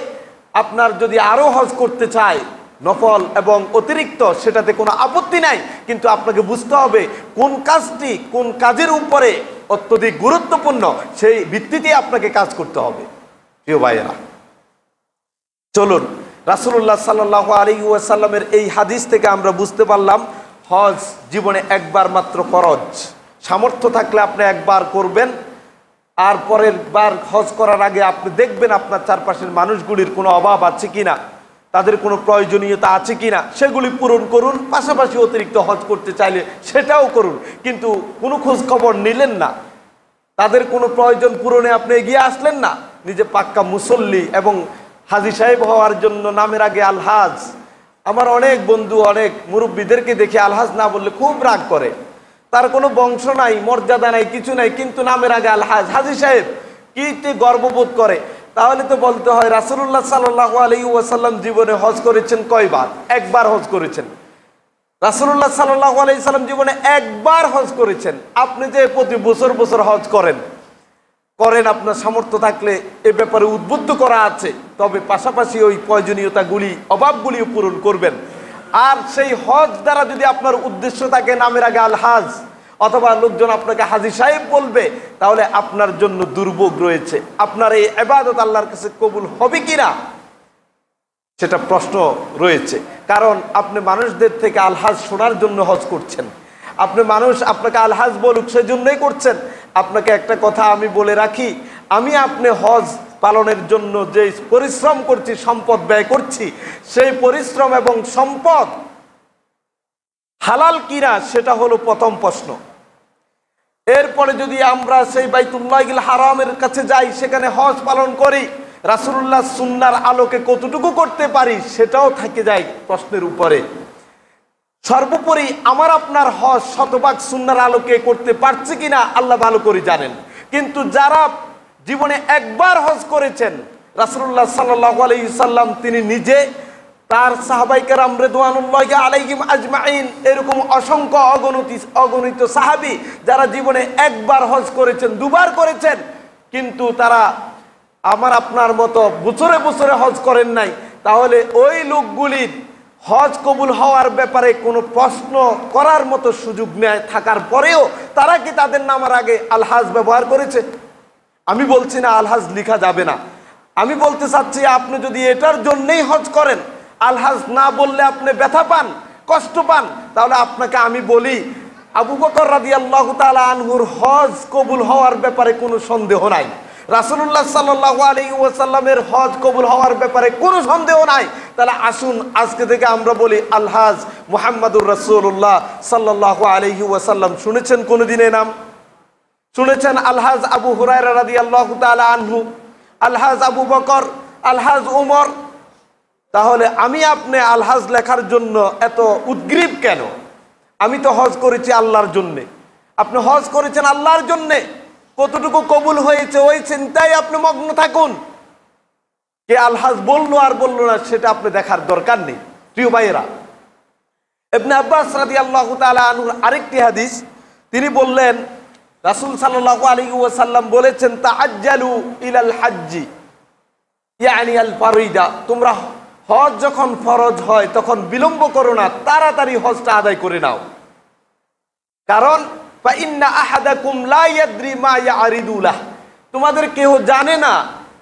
আপনার যদি আরও হজ করতে চায় নফল এবং অতিরিক্ত, সেটাতে কোনো আপত্তি নাই, কিন্তু আপনাকে বুঝতে হবে কোন কাজটি কোন কাজের উপরে অত্যধিক গুরুত্বপূর্ণ, সেই ভিত্তিতে আপনাকে কাজ করতে হবে। প্রিয় ভাইয়েরা, চলুন রাসূলুল্লাহ সাল্লাল্লাহু আলাইহি ওয়াসাল্লামের এই হাদিস থেকে আমরা বুঝতে পারলাম হজ জীবনে একবার মাত্র ফরজ। সামর্থ্য থাকলে আপনি একবার করবেন, আর পরের বার হজ করার আগে আপনি দেখবেন আপনার চারপাশের মানুষগুলির কোনো অভাব আছে কিনা, তাদের কোনো প্রয়োজনীয়তা আছে কিনা, সেগুলি পূরণ করুন। পাশাপাশি অতিরিক্ত হজ করতে চাইলে সেটাও করুন, কিন্তু কোনো খোঁজ খবর নিলেন না, তাদের কোনো প্রয়োজন পূরণে আপনি এগিয়ে আসলেন না। নিজে পাক্কা মুসল্লি এবং হাজী সাহেব হওয়ার জন্য নামের আগে আলহাজ। আমার অনেক বন্ধু অনেক মুরব্বীদেরকে দেখে আলহাজ না বললে খুব রাগ করে, তার কোনো বংশ নাই, মর্যাদা নাই, কিছু নাই, কিন্তু নামের আগে আলহাজ হাজী সাহেব, কি গর্ববোধ করে। তাহলে তো বলতে হয় রাসূলুল্লাহ সাল্লাল্লাহু আলাইহি ওয়াসাল্লাম জীবনে হজ করেছেন কয়বার? একবার হজ করেছেন। রাসূলুল্লাহ সাল্লাল্লাহু আলাইহি সাল্লাম জীবনে একবার হজ করেছেন। আপনি যে প্রতি বছর বছর হজ করেন, আপনার সামর্থ্য থাকলে এ ব্যাপারে উদ্বুদ্ধ করা আছে, তবে পাশাপাশি ওই প্রয়োজনীয়তাগুলি অভাবগুলিও পূরণ করবেন। আর সেই হজ দ্বারা যদি আপনার উদ্দেশ্য থাকে নামের আগে আলহাজ অথবা লোকজন আপনাকে হাজী সাহেব বলবে, তাহলে আপনার জন্য দুর্ভোগ রয়েছে। আপনার এই ইবাদত আল্লাহর কাছে কবুল হবে কিনা সেটা প্রশ্ন রয়েছে। কারণ আপনি মানুষদের থেকে আলহাজ শোনার জন্য হজ করছেন, আপনি মানুষ আপনাকে আলহাজ বলুক সেজন্যই করছেন। আপনাকে একটা কথা আমি বলে রাখি, আমি আপনি হজ পালনের জন্য যে পরিশ্রম করছি, সম্পদ ব্যয় করছি, সেই পরিশ্রম এবং সম্পদ হালাল কিনা সেটা হলো প্রথম প্রশ্ন। এরপরে যদি আমরা সেই বাইতুল্লাহিল হারামের কাছে যাই, সেখানে হজ পালন করি, রাসূলুল্লাহ সুন্নাহর আলোকে কতটুকু করতে পারি সেটাও থেকে যায় প্রশ্নের উপরে। সর্বোপরি আমার আপনার হজ শতভাগ সুন্নাহর আলোকে করতে পারছি কিনা আল্লাহ ভালো করে জানেন। কিন্তু যারা জীবনে একবার হজ করেছেন, রাসূলুল্লাহ সাল্লাল্লাহু আলাইহি সাল্লাম তিনি নিজে, তার সাহাবায়ে কেরাম রিদওয়ানুল্লাহি আলাইহিম আজমাইন, এরকম অসংখ্য অগণিত সাহাবী যারা জীবনে একবার হজ করেছেন, দুবার করেছেন, কিন্তু তারা আমার আপনার মতো বছরে বছরে হজ করেন নাই। তাহলে ওই লোকগুলির হজ কবুল হওয়ার ব্যাপারে কোনো প্রশ্ন করার মতো সুযোগ নেই থাকার পরেও তারা কি তাদের নামের আগে আলহাজ ব্যবহার করেছে? আমি বলছি না আলহাজ লিখা যাবে না, আমি বলতে চাচ্ছি আপনি যদি এটার জন্যই হজ করেন, আলহাজ না বললে আপনি ব্যথা পান, কষ্ট পান, তাহলে আপনাকে আমি বলি আবু বকর রাদিয়াল্লাহু তাআলা আনহুর হজ কবুল হওয়ার ব্যাপারে কোনো সন্দেহ নাই, রাসূলুল্লাহ সাল্লাল্লাহু আলাইহি ওয়াসাল্লামের হজ কবুল হওয়ার ব্যাপারে কোনো সন্দেহ নাই। তাহলে আসুন আজকে থেকে আমরা বলি আলহাজ মুহাম্মাদুর রাসূলুল্লাহ সাল্লাল্লাহু আলাইহি ওয়াসাল্লাম। শুনেছেন কোনোদিন এই নাম? শুনেছেন আলহাজ আবু হুরায়রা রাদিয়াল্লাহু তাআলা আনহু, আলহাজ আবু বকর, আলহাজ উমর। তাহলে আমি আপনি আলহাজ লেখার জন্য এত উদ্গ্রীব কেন? আমি তো হজ করেছি আল্লাহর জন্যে, আপনি হজ করেছেন আল্লাহর জন্যে, কতটুকু কবুল হয়েছে ওই চিন্তায় আপনি মগ্ন থাকুন। কে আলহাজ বললো আর বললো না সেটা আপনি দেখার দরকার নেই। প্রিয় ভাইয়েরা, ইবনে আব্বাস রাদিয়াল্লাহু তাআলা আনহুর আরেকটি হাদিস, তিনি বললেন রাসূল সাল্লাল্লাহু আলাইহি ওয়াসাল্লাম বলেছেন তাআজ্জালু ইলাল হাজ্জি ইয়ানি আল ফারিদা, তোমরা হজ যখন ফরজ হয় তখন বিলম্ব করো না, তাড়াতাড়ি হজটা আদায় করে নাও। কারণ ফাইন্না আহাদাকুম লা ইয়াদরি মা ইয়ারিদু লাহ, তোমাদের কেউ জানে না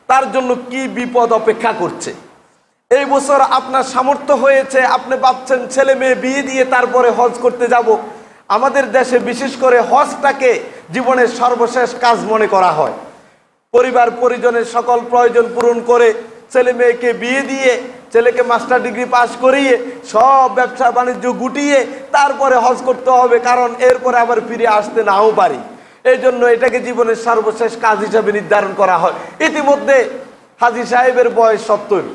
তার জন্য কি বিপদ অপেক্ষা করছে। এই বছর আপনার সামর্থ্য হয়েছে, আপনি ভাবছেন ছেলে মেয়ে বিয়ে দিয়ে তারপরে হজ করতে যাব। আমাদের দেশে বিশেষ করে হজটাকে জীবনের সর্বশেষ কাজ মনে করা হয়। পরিবার পরিজনের সকল প্রয়োজন পূরণ করে ছেলে মেয়েকে বিয়ে দিয়ে, ছেলেকে মাস্টার ডিগ্রি পাস করিয়ে সব ব্যবসা বাণিজ্য গুটিয়ে তারপরে হজ করতে হবে, কারণ এরপরে আবার ফিরে আসতে নাও পারি। এই জন্য এটাকে জীবনের সর্বশেষ কাজ হিসাবে নির্ধারণ করা হয়। ইতিমধ্যে হাজী সাহেবের বয়স 70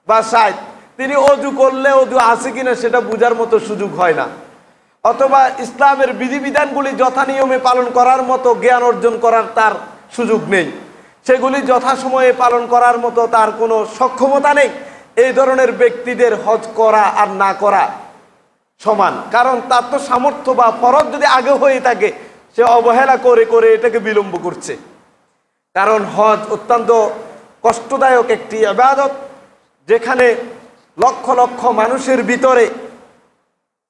বা 60, তিনি অজু করলে অজু আছে কিনা সেটা বোঝার মতো সুযোগ হয় না, অথবা ইসলামের বিধিবিধানগুলি যথানিয়মে পালন করার মতো জ্ঞান অর্জন করার তার সুযোগ নেই, সেগুলি যথাসময়ে পালন করার মতো তার কোনো সক্ষমতা নেই। এই ধরনের ব্যক্তিদের হজ করা আর না করা সমান, কারণ তার তো সামর্থ্য বা ফরজ যদি আগে হয়ে থাকে, সে অবহেলা করে করে এটাকে বিলম্ব করছে। কারণ হজ অত্যন্ত কষ্টদায়ক একটি ইবাদত, যেখানে লক্ষ লক্ষ মানুষের ভিতরে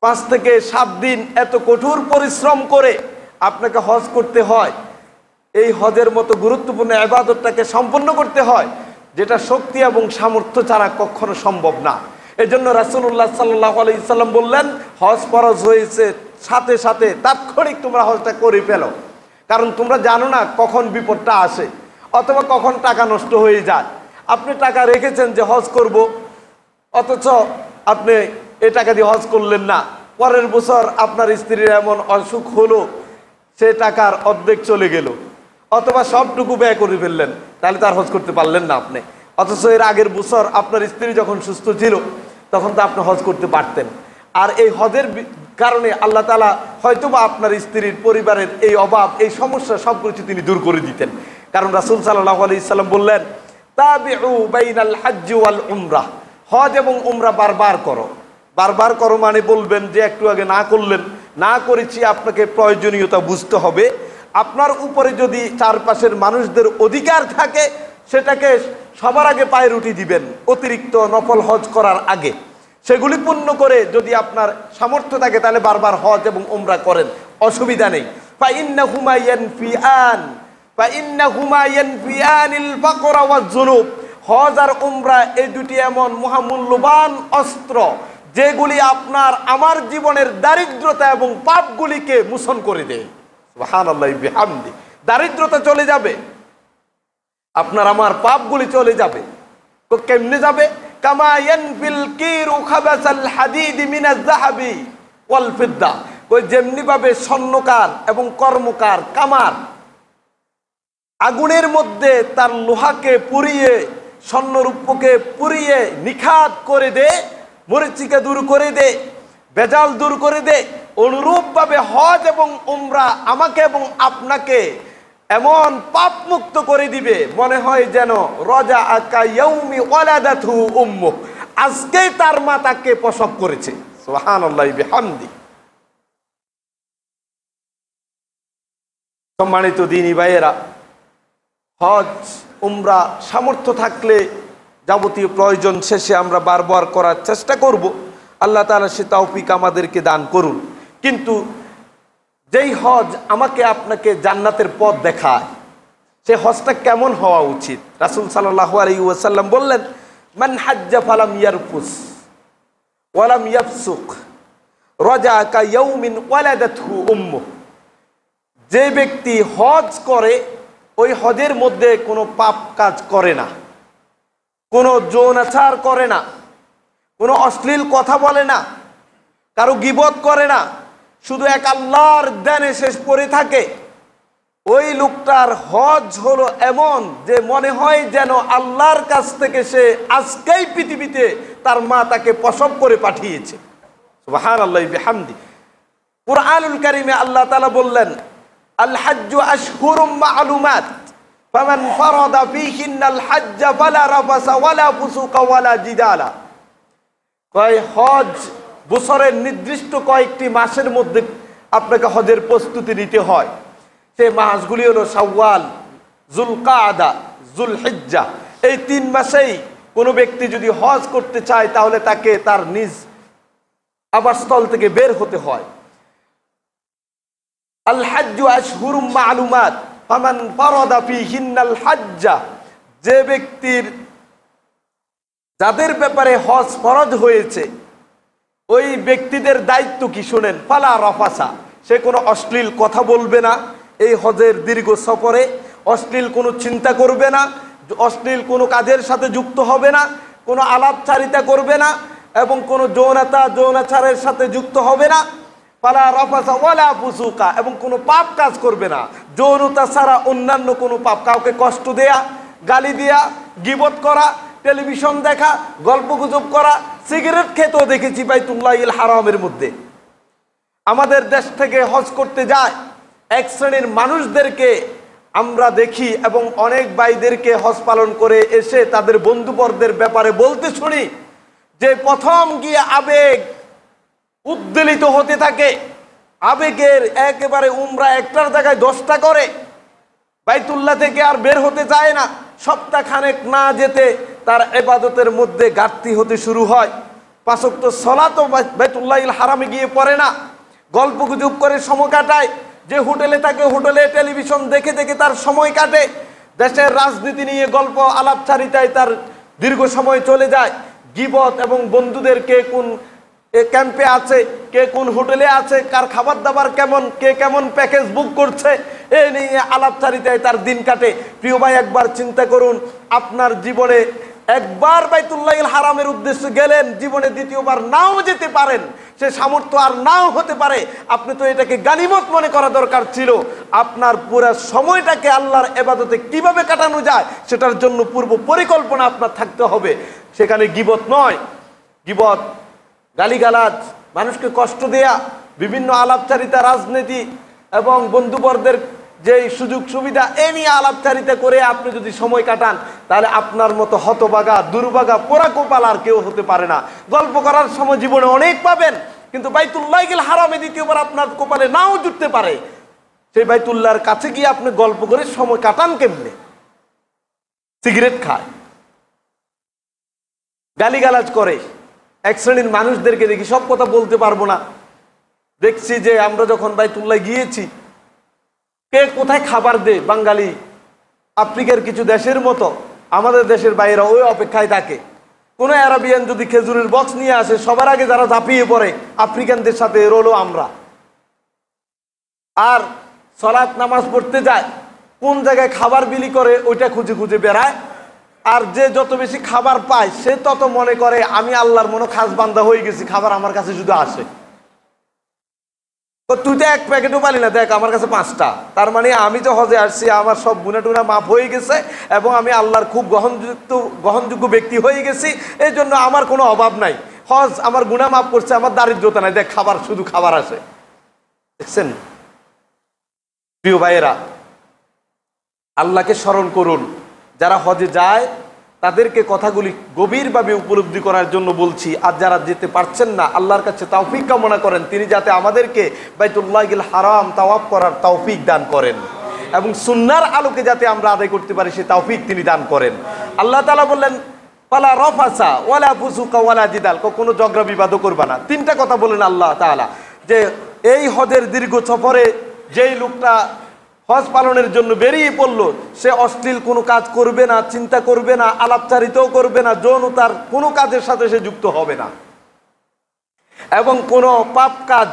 5 থেকে 7 দিন এত কঠোর পরিশ্রম করে আপনাকে হজ করতে হয়। এই হজের মতো গুরুত্বপূর্ণ ইবাদতটাকে সম্পন্ন করতে হয়, যেটা শক্তি এবং সামর্থ্য ছাড়া কখনো সম্ভব না। এজন্য রাসূলুল্লাহ সাল্লাল্লাহু আলাইহি সাল্লাম বললেন, হজ ফরজ হয়েছে সাথে সাথে তাৎক্ষণিক তোমরা হজটা করে ফেলো, কারণ তোমরা জানো না কখন বিপদটা আসে, অথবা কখন টাকা নষ্ট হয়ে যায়। আপনি টাকা রেখেছেন যে হজ করব, অথচ আপনি এই টাকা দিয়ে হজ করলেন না, পরের বছর আপনার স্ত্রীর এমন অসুখ হলো, সে টাকার অর্ধেক চলে গেল, অথবা সবটুকু ব্যয় করে ফেললেন, তাহলে তার হজ করতে পারলেন না আপনি। অথচ এর আগের বছর আপনার স্ত্রী যখন সুস্থ ছিল, তখন তো আপনি হজ করতে পারতেন। আর এই হজের কারণে আল্লাহ তাআলা হয়তোবা আপনার স্ত্রীর পরিবারের এই অভাব, এই সমস্যা সবকিছু তিনি দূর করে দিতেন। কারণ রাসূল সাল্লাল্লাহু আলাইহি সাল্লাম বললেন, তাবিউ বাইনাল হজ্জ ওয়াল উমরাহ, হজ এবং উমরা বারবার করো। বারবার করো মানে বলবেন যে একটু আগে না করলেন, না করেছি, আপনাকে প্রয়োজনীয়তা বুঝতে হবে। আপনার উপরে যদি চারপাশের মানুষদের অধিকার থাকে, সেটাকে সবার আগে পায়ে রুটি দিবেন অতিরিক্ত নফল হজ করার আগে। সেগুলি পূর্ণ করে যদি আপনার সামর্থ্য থাকে, তাহলে বারবার হজ এবং উমরা করেন, অসুবিধা নেই। ফাইন্নাহুমা ইয়ানফিআন ফাইন্নাহুমা ইয়ানফিআনিল ফাকরা ওয়াজ যুনুব, হজ আর উমরা এই দুটি এমন মহামূল্যবান অস্ত্র, যেগুলি আপনার আমার জীবনের দারিদ্রতা এবং পাপগুলিকে মোচন করে দেয়। সুবহানাল্লাহি বিহামদি, দারিদ্রতা চলে যাবে, আপনার আমার পাপগুলি চলে যাবে। তো কেমনে যাবে? কামা ইয়ানফিল কিরু খাবাসাল হাদিদ মিনাজ যাহাবি ওয়াল ফিদ্দা, ওই যেমনি ভাবে স্বর্ণকার এবং কর্মকার কামার আগুনের মধ্যে তার লোহাকে পুড়িয়ে, স্বর্ণরূপকে পুড়িয়ে নিখাত করে দে, মরিচিকা দূর করে দে, বেজাল দূর করে দে, অনুরূপভাবে হজ এবং উমরা আমাকে এবং আপনাকে এমন পাপ মুক্ত করে দিবে, মনে হয় যেন রজা আকা ইয়াউমি ওয়ালাদাতহু উম্মু, আজকেই তার মা তাকে প্রসব করেছে। সুবহানাল্লাহি বিহামদি। সম্মানিত দ্বীনী ভাইয়েরা, হজ উমরা সামর্থ্য থাকলে যাবতীয় প্রয়োজন শেষে আমরা বারবার করার চেষ্টা করব। আল্লাহ তাআলা সে তৌফিক আমাদেরকে দান করুন। কিন্তু যেই হজ আমাকে আপনাকে জান্নাতের পথ দেখায়, সে হজটা কেমন হওয়া উচিত? রাসূল সাল্লাল্লাহু আলাইহি ওয়াসাল্লাম বললেন, মান হাজ্জা ফালাম ইয়ারফুস ওয়ালাম ইয়াফসুক রাজা কা ইয়াউমিন ওয়ালাদাতহু উম্মু, যে ব্যক্তি হজ করে ওই হজের মধ্যে কোনো পাপ কাজ করে না, কোনো যৌনাচার করে না, কোনো অশ্লীল কথা বলে না, কারো গীবত করে না, শুধু এক আল্লাহর ধ্যানে শেষ পড়ে থাকে, ওই লোকটার হজ হলো এমন যে মনে হয় যেন আল্লাহর কাছ থেকে সে আজকেই পৃথিবীতে তার মা তাকে প্রসব করে পাঠিয়েছে। সুবহানাল্লাহি বিহামদি। কুরআনুল কারীমে আল্লাহ তাআলা বললেন, আল হাজ্জু আশহুরুম মা'লুমাত ফামান ফারাদা ফীহিন্নাল হাজ্জ ফালা রাফাসা ওয়ালা ফুসুকা ওয়ালা জিদালা। হজ বছরের নির্দিষ্ট কয়েকটি মাসের মধ্যে আপনাকে হজের প্রস্তুতি নিতে হয়। সেই মাসগুলি হলো শাওয়াল, যুলকাদা, যুলহিজ্জা। এই 3 মাসেই কোনো ব্যক্তি যদি হজ করতে চায়, তাহলে তাকে তার নিজ আবাসস্থল থেকে বের হতে হয়। আল হাজ্জু আশহুরুম মা'লুমাত ফামান ফারাদা ফীহিন্নাল হাজ্জা, যে ব্যক্তির যাদের ব্যাপারে হজ ফরজ হয়েছে, ওই ব্যক্তিদের দায়িত্ব কি শুনেন। ফালা রাফাসা, সে কোনো অশ্লীল কথা বলবে না, এই হজের দীর্ঘ সফরে অশ্লীল কোনো চিন্তা করবে না, অশ্লীল কোনো কাজের সাথে যুক্ত হবে না, কোনো আলাপচারিতা করবে না, এবং কোনো যৌনাচারের সাথে যুক্ত হবে না। ফালা রাফাসা ওয়ালা ফুসুকা, এবং কোনো পাপ কাজ করবে না। যৌনতা ছাড়া অন্যান্য কোনো পাপ, কাউকে কষ্ট দেয়া, গালি দেয়া, গীবত করা, টেলিভিশন দেখা, গল্পগুজব করা, সিগারেট খেতেও দেখেছি বাইতুল্লাহিল হারামের মধ্যে। আমাদের দেশ থেকে হজ করতে যায় এক শ্রেণীর মানুষদেরকে আমরা দেখি, এবং অনেক ভাইদেরকে হজ পালন করে এসে তাদের বন্ধুবর্গের ব্যাপারে বলতে শুনি যে প্রথম গিয়ে আবেগ উদ্বেলিত হতে থাকে, আবেগের একেবারে উমরা একটার জায়গায় 10টা করে, বাইতুল্লাহ থেকে আর বের হতে চায় না। সপ্তাহখানেক না যেতে তার ইবাদতের মধ্যে ঘাটতি হতে শুরু হয়। 5 ওয়াক্ত সালাতও বাইতুল্লাহিল হারামে গিয়ে পড়ে না, গল্পগুজব করে সময় কাটায়। যে হোটেলে থাকে হোটেলে টেলিভিশন দেখে দেখে তার সময় কাটে। দেশের রাজনীতি নিয়ে গল্প আলাপচারিতায় তার দীর্ঘ সময় চলে যায়। গীবত এবং বন্ধুদের কে কোন ক্যাম্পে আছে, কে কোন হোটেলে আছে, কার খাবার দাবার কেমন, কে কেমন প্যাকেজ বুক করছে, এ নিয়ে আলাপচারিতায় তার দিন কাটে। প্রিয় ভাই, একবার চিন্তা করুন, আপনার জীবনে একবার বাইতুল্লাহিল হারামের উদ্দেশ্যে গেলেন, জীবনে দ্বিতীয়বার নাও যেতে পারেন, সে সামর্থ্য আর নাও হতে পারে। আপনি তো এটাকে গানিমত মনে করা দরকার ছিল। আপনার পুরো সময়টাকে আল্লাহর ইবাদতে কিভাবে কাটানো যায় সেটার জন্য পূর্ব পরিকল্পনা আপনার থাকতে হবে। সেখানে গীবত নয়, গীবত, গালিগালাজ, মানুষকে কষ্ট দেয়া, বিভিন্ন আলাপচারিতা, রাজনীতি এবং বন্ধুবর্গের যে সুযোগ সুবিধা, এ নিয়ে আলাপচারিতা করে আপনি যদি সময় কাটান, তাহলে আপনার মতো হতবাগা, দুর্ভাগা, পোড়া কপাল আর কেউ হতে পারে না। গল্প করার সময় জীবনে অনেক পাবেন, কিন্তু বাইতুল্লাহিল হারামে দ্বিতীয়বার আপনার কপালে নাও জুটতে পারে। সেই বাইতুল্লাহর কাছে গিয়ে আপনি গল্প করে সময় কাটান কেমনে? সিগারেট খায়, গালিগালাজ করে। এক শ্রেণীর মানুষদেরকে দেখি, সব কথা বলতে পারবো না, দেখছি যে আমরা যখন বাইতুল্লাহ গিয়েছি, কে কোথায় খাবার দেয়, বাঙালি আফ্রিকার কিছু দেশের মতো আমাদের দেশের বাইরে ওই অপেক্ষায় থাকে। কোনো আরাবিয়ান যদি খেজুরের বক্স নিয়ে আসে, সবার আগে যারা ঝাঁপিয়ে পড়ে আফ্রিকানদের সাথে রোলো আমরা। আর সালাত নামাজ পড়তে যায়, কোন জায়গায় খাবার বিলি করে ওইটা খুঁজে খুঁজে বেড়ায়। আর যে যত বেশি খাবার পায় সে তত মনে করে আমি আল্লাহর মনে খাস বান্দা হয়ে গেছি, খাবার আমার কাছে শুধু আসে। তুই তো এক প্যাকেটও পালি না, দেখ আমার কাছে 5টা। তার মানে আমি তো হজে আসছি, আমার সব গুনাহ টুনা মাফ হয়ে গেছে এবং আমি আল্লাহর খুব গ্রহণযোগ্য ব্যক্তি হয়ে গেছি, এই জন্য আমার কোনো অভাব নাই। হজ আমার গুনাহ মাফ করছে, আমার দারিদ্রতা নাই, দেখ খাবার শুধু খাবার আসে। দেখছেন প্রিয় ভাইয়েরা, আল্লাহকে স্মরণ করুন। যারা হজে যায় তাদেরকে কথাগুলি গভীরভাবে উপলব্ধি করার জন্য বলছি। আর যারা যেতে পারছেন না, আল্লাহর কাছে তৌফিক কামনা করেন, তিনি যাতে আমাদেরকে বাইতুল্লাহিল হারাম তাওয়াফ করার তৌফিক দান করেন এবং সুন্নাহর আলোকে যাতে আমরা আদায় করতে পারি সে তৌফিক তিনি দান করেন। আল্লাহ তাআলা বললেন ফালা রাফাসা ওয়ালা ফুসুকা ওয়ালা জিদাল, কোনো ঝগড়া বিবাদও করবা না। 3টা কথা বলেন আল্লাহ তাআলা, যে এই হজের দীর্ঘ সফরে যেই লোকটা হজ পালনের জন্য বেরিয়ে পড়লো, সে অশ্লীল কোনো কাজ করবে না, চিন্তা করবে না, আলাপচারিতাও করবে না, যৌনতার কোনো কাজের সাথে সে যুক্ত হবে না, এবং কোনো পাপ কাজ,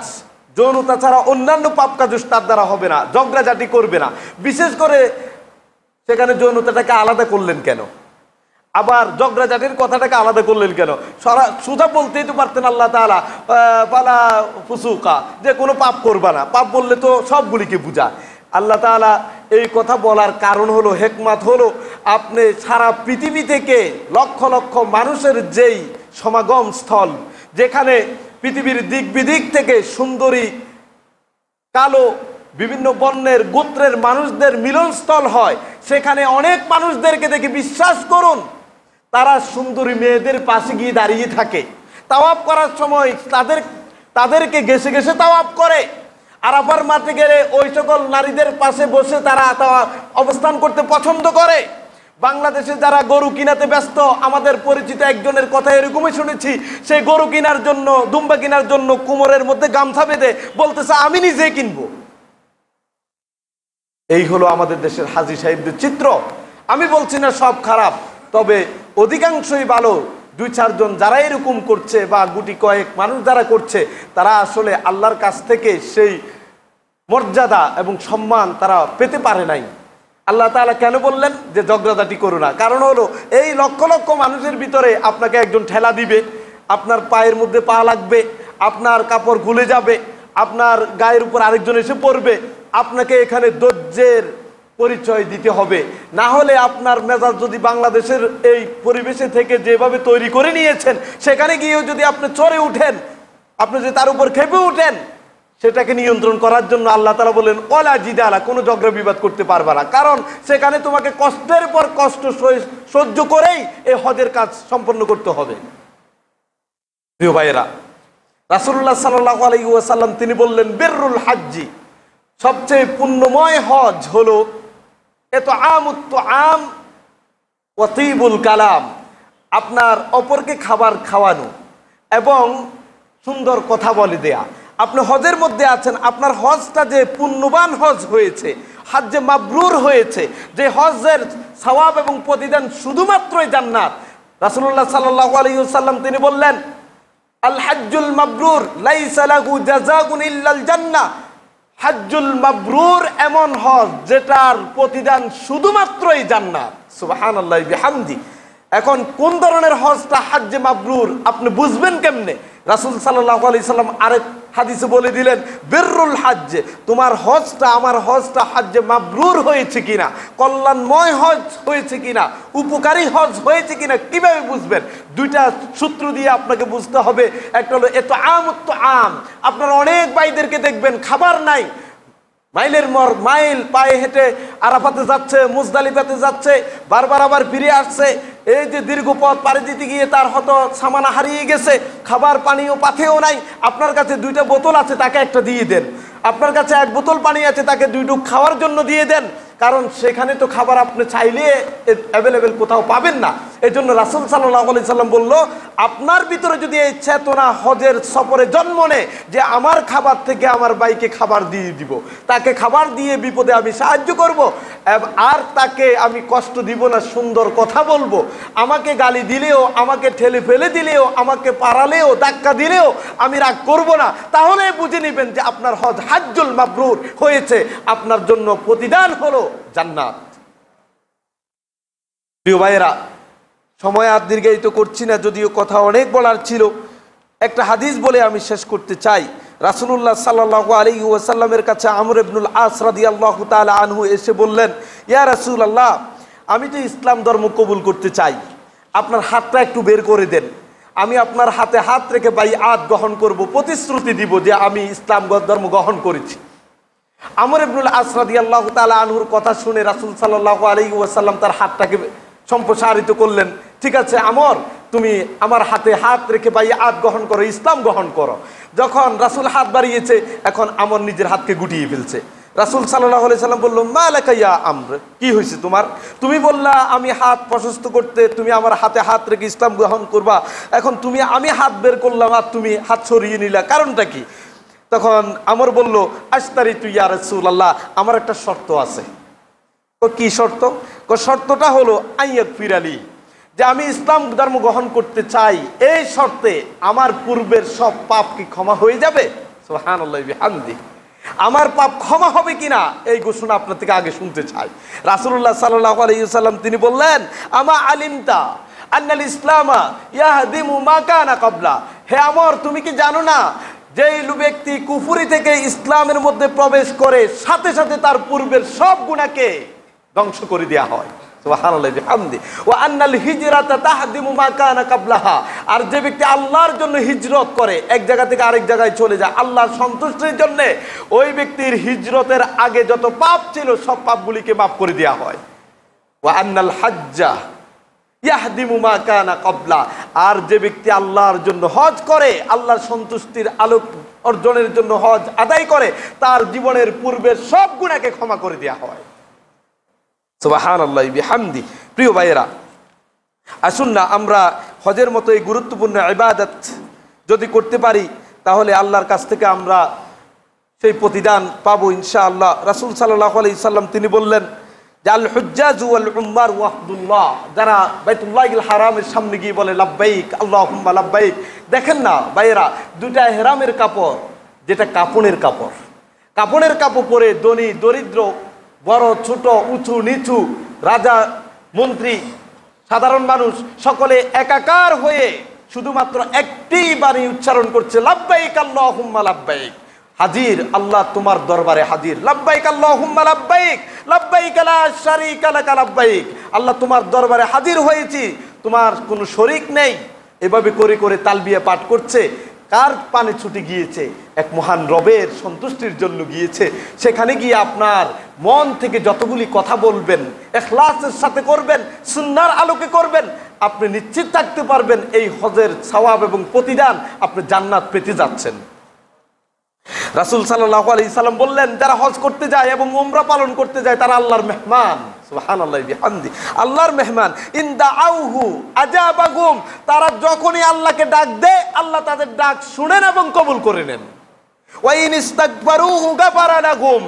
যৌনতা ছাড়া অন্যান্য পাপ কাজ তার দ্বারা হবে না, ঝগড়াঝাটি করবে না। বিশেষ করে সেখানে যৌনতাটাকে আলাদা করলেন কেন, আবার ঝগড়াঝাটির কথাটাকে আলাদা করলেন কেন? সোজা বলতেই তো পারতেন আল্লাহ তাআলা ফালা ফুসুকা, যে কোনো পাপ করবা না। পাপ বললে তো সবগুলিকে বুঝায়। আল্লাহ তাআলা এই কথা বলার কারণ হলো, হেকমত হলো, আপনি সারা পৃথিবী থেকে লক্ষ লক্ষ মানুষের যেই সমাগম স্থল, যেখানে পৃথিবীর দিক বিদিক থেকে সুন্দরী, কালো, বিভিন্ন বর্ণের গোত্রের মানুষদের মিলনস্থল হয়, সেখানে অনেক মানুষদেরকে দেখে বিশ্বাস করুন তারা সুন্দরী মেয়েদের পাশে গিয়ে দাঁড়িয়ে থাকে, তাওয়াফ করার সময় তাদেরকে ঘেঁষে ঘেঁষে তাওয়াফ করে। আরাফার মাঠে গেলে ওই সকল নারীদের পাশে বসে তারা অবস্থান করতে পছন্দ করে। বাংলাদেশে যারা গরু কিনাতে ব্যস্ত, আমাদের পরিচিত একজনের কথা এরকমই শুনেছি, সেই গরু কেনার জন্য, দুম্বা কেনার জন্য কোমরের মধ্যে গামছা বেঁধে বলতেছে আমি নিজে কিনবো। এই হলো আমাদের দেশের হাজী সাহেবদের চিত্র। আমি বলছি না সব খারাপ, তবে অধিকাংশই ভালো। 2-4 জন যারা এরকম করছে বা গুটি কয়েক মানুষ যারা করছে, তারা আসলে আল্লাহর কাছ থেকে সেই মর্যাদা এবং সম্মান তারা পেতে পারে নাই। আল্লাহ তাআলা কেন বললেন যে ঝগড়াঝাটি করো না? কারণ হলো এই লক্ষ লক্ষ মানুষের ভিতরে আপনাকে একজন ঠেলা দিবে, আপনার পায়ের মধ্যে পা লাগবে, আপনার কাপড় খুলে যাবে, আপনার গায়ের উপর আরেকজন এসে পড়বে, আপনাকে এখানে ধৈর্যের পরিচয় দিতে হবে। না হলে আপনার মেজাজ যদি বাংলাদেশের এই পরিবেশে থেকে যেভাবে তৈরি করে নিয়েছেন সেখানে গিয়েও যদি আপনি চড়ে উঠেন, আপনি যদি তার উপর খেপে উঠেন, সেটাকে নিয়ন্ত্রণ করার জন্য আল্লাহ তাআলা বলেন ওয়ালা জিদালা, কোনো ঝগড়া বিবাদ করতে পারবে না, কারণ সেখানে তোমাকে কষ্টের পর কষ্ট সহ্য করেই এই হজের কাজ সম্পন্ন করতে হবে। প্রিয় ভাইয়েরা, রাসূলুল্লাহ সাল্লাল্লাহু আলাইহি ওয়াসাল্লাম তিনি বললেন বিররুল হাজ্জি, সবচেয়ে পুণ্যময় হজ হলো ইতআমুত আম ওয়া তিবুল কালাম, আপনার অপরকে খাবার খাওয়ানো এবং সুন্দর কথা বলে দেয়া। আপনি হজের মধ্যে আছেন, আপনার হজটা যে পুণ্যবান হজ হয়েছে, হজ্জে মাবরুর হয়েছে, যে হজের সওয়াব এবং প্রতিদান শুধুমাত্রই জান্নাত। রাসূলুল্লাহ সাল্লাল্লাহু আলাইহি ওয়াসাল্লাম তিনি বললেন আল হাজ্জুল মাবরুর লাইসা লাহু জাযাউন ইল্লাল জান্নাহ, হজ্জুল মাবরুর এমন হজ যেটার প্রতিদান শুধুমাত্রই জান্নাত। সুবহানাল্লাহি বিহামদি। এখন কোন ধরনের হজটা হজ্জে মাবরুর আপনি বুঝবেন কেমনে? রাসূল সাল্লাল্লাহু আলাইহি সাল্লাম আরেক হাদিসে বলে দিলেন বিররুল হজ্জে, তোমার হজটা আমার হজটা হজ্জে মাবরুর হয়েছে কিনা, কল্যাণময় হজ হয়েছে কিনা, উপকারী হজ হয়েছে কিনা কিভাবে বুঝবেন? দুইটা সূত্র দিয়ে আপনাকে বুঝতে হবে। একটা হলো ইতআমুত আম, আপনারা অনেক ভাইদেরকে দেখবেন খাবার নাই, মাইলের মর মাইল পায়ে হেঁটে আরাফাতে যাচ্ছে, মুজদালিফাতে যাচ্ছে, বারবার আবার ফিরে আসছে, এই যে দীর্ঘ পথ পাড়ি দিতে গিয়ে তার হয়তো সামানা হারিয়ে গেছে, খাবার পানিও পাথেও নাই। আপনার কাছে দুইটা বোতল আছে, তাকে একটা দিয়ে দেন। আপনার কাছে এক বোতল পানি আছে, তাকে দুইটুক খাওয়ার জন্য দিয়ে দেন, কারণ সেখানে তো খাবার আপনি চাইলে অ্যাভেলেবেল কোথাও পাবেন না। এই জন্য রাসূল সাল্লাল্লাহু আলাইহি সাল্লাম বলল, আপনার ভিতরে যদি এই চেতনা হজের সফরে জন্ম নেয় যে আমার খাবার থেকে আমার ভাইকে খাবার দিয়ে দিব, তাকে খাবার দিয়ে বিপদে আমি সাহায্য করব, আর তাকে আমি কষ্ট দিব না, সুন্দর কথা বলবো, আমাকে গালি দিলেও, আমাকে ঠেলে ফেলে দিলেও, আমাকে পারালেও, ধাক্কা দিলেও আমি রাগ করব না, তাহলে বুঝে নেবেন যে আপনার হজ হজ্জুল মাবরুর হয়েছে, আপনার জন্য প্রতিদান হলো জান্নাত। প্রিয় ভাইয়েরা, সময় আর দীর্ঘায়িত করছি না, যদিও কথা অনেক বলার ছিল। একটা হাদিস বলে আমি শেষ করতে চাই। রাসূলুল্লাহ সাল্লাল্লাহু আলাইহি ওয়াসাল্লামের কাছে আমর ইবনুল আস রাদিয়াল্লাহু তাআলা আনহু এসে বললেন, ইয়া রাসূলুল্লাহ, আমি তো ইসলাম ধর্ম কবুল করতে চাই, আপনার হাতটা একটু বের করে দেন, আমি আপনার হাতে হাত রেখে বাইআত গ্রহণ করব, প্রতিশ্রুতি দিব যে আমি ইসলাম ধর্ম গ্রহণ করেছি। আমর ইবনুল আস রাদিয়াল্লাহু তাআলা আনহুর কথা শুনে রাসূল সাল্লাল্লাহু আলাইহি ওয়াসাল্লাম তার হাতটাকে সম্প্রসারিত করলেন। ঠিক আছে আমর, তুমি আমার হাতে হাত রেখে বাইআত গ্রহণ করো, ইসলাম গ্রহণ করো। যখন রাসূল হাত বাড়িয়েছে, এখন আমর নিজের হাতকে গুটিয়ে ফেলছে। রাসূল সাল্লাল্লাহু আলাইহি সাল্লাম বলল, মা লাকা ইয়া আমর, কি হয়েছে তোমার? তুমি বললা আমি হাত প্রশস্ত করতে, তুমি আমার হাতে হাত রেখে ইসলাম গ্রহণ করবা, এখন আমি হাত বের করলাম আর তুমি হাত সরিয়ে নিলা, কারণটা কি? তখন আমর বলল, আশতারিতু ইয়া রাসূলুল্লাহ, আমার একটা শর্ত আছে। তো কি শর্ত? শর্তটা হলো আইয়াক ফিরালি, যে আমি ইসলাম ধর্ম গ্রহণ করতে চাই, এই শর্তে আমার পূর্বের সব পাপ কি ক্ষমা হয়ে যাবে? সুবহানাল্লাহি বিহামদি। আমার পাপ ক্ষমা হবে কিনা এই ঘোষণা আপনার থেকে আগে শুনতে চাই। রাসূলুল্লাহ সাল্লাল্লাহু আলাইহি ওয়াসাল্লাম তিনি বললেন, আমা আলিমতা আন্নাল ইসলামা ইয়াহদিমু মা কানা ক্বাবলা, হে আমর, তুমি কি জানো না যেই ব্যক্তি কুফরি থেকে ইসলামের মধ্যে প্রবেশ করে সাথে সাথে তার পূর্বের সব গুনাহকে ধ্বংস করে দেওয়া হয়। সুবহানাল্লাহি বিহামদি। ওয়া আন্নাল হিজরাতা তাহদিমু মা কানা ক্বাবলাহা, আর যে ব্যক্তি আল্লাহর জন্য হিজরত করে, এক জায়গা থেকে আরেক জায়গায় চলে যায় আল্লাহর সন্তুষ্টির জন্য, ওই ব্যক্তির হিজরতের আগে যত পাপ ছিল সব পাপগুলিকে মাফ করে দেওয়া হয়। ওয়া আন্নাল হাজ্জা ইয়াহদিমু মা কানা ক্বাবলা, আর যে ব্যক্তি আল্লাহর জন্য হজ করে, আল্লাহর সন্তুষ্টির আলোক অর্জনের জন্য হজ আদায় করে, তার জীবনের পূর্বের সব গুনাহকে ক্ষমা করে দেওয়া হয়। সুবহানাল্লাহি বিহামদি। প্রিয় ভাইয়েরা, আসুন না আমরা হজের মতো এই গুরুত্বপূর্ণ ইবাদত যদি করতে পারি, তাহলে আল্লাহর কাছ থেকে আমরা সেই প্রতিদান পাবো ইনশাআল্লাহ। রাসূল সাল্লাল্লাহু আলাইহি সাল্লাম তিনি বললেন যে আল হুজ্জাজু ওয়াল উম্মার ওয়াহদুল্লাহ, যারা বাইতুল্লাহিল হারামের সামনে গিয়ে বলে লাব্বাইক আল্লাহুম্মা লাব্বাইক। দেখেন না ভাইয়েরা, দুটা ইহরামের কাপড়, যেটা কাপড়ের কাপড়, কাপড়ের কাপড় পরে ধনী দরিদ্র, বড় ছোট, উঁচু নিচু, রাজা মন্ত্রী, সাধারণ মানুষ সকলে একাকার হয়ে শুধুমাত্র একটি বাণী উচ্চারণ করছে, লাব্বাইক আল্লাহুম্মা লাব্বাইক। হাজির, আল্লাহ তোমার দরবারে হাজির। লাব্বাইক আল্লাহুম্মা লাব্বাইক, লাব্বাইক লা শারীকা লাকা লাব্বাইক। আল্লাহ তোমার দরবারে হাজির হয়েছি, তোমার কোনো শরীক নেই। এভাবে করে করে তালবিয়া পাঠ করছে। কার পানে ছুটে গিয়েছে? এক মহান রবের সন্তুষ্টির জন্য গিয়েছে। সেখানে গিয়ে আপনার মন থেকে যতগুলি কথা বলবেন, ইখলাসের সাথে করবেন, সুন্নাহর আলোকে করবেন, আপনি নিশ্চিত থাকতে পারবেন এই হজের সওয়াব এবং প্রতিদান আপনি জান্নাত পেতে যাচ্ছেন। রাসূল সাল্লাল্লাহু আলাইহি সাল্লাম বললেন, যারা হজ করতে যায় এবং উমরা পালন করতে যায় তারা আল্লাহর মেহমান। সুবহানাল্লাহি বিহামদি, আল্লাহর মেহমান। ইন দাআউহু আজাবাহুম, তারা যখনই আল্লাহকে ডাক দেয় আল্লাহ তাদের ডাক শুনেন এবং কবুল করে নেন। ওয়া ইন ইস্তাগফারুহু গাফারা লাহুম,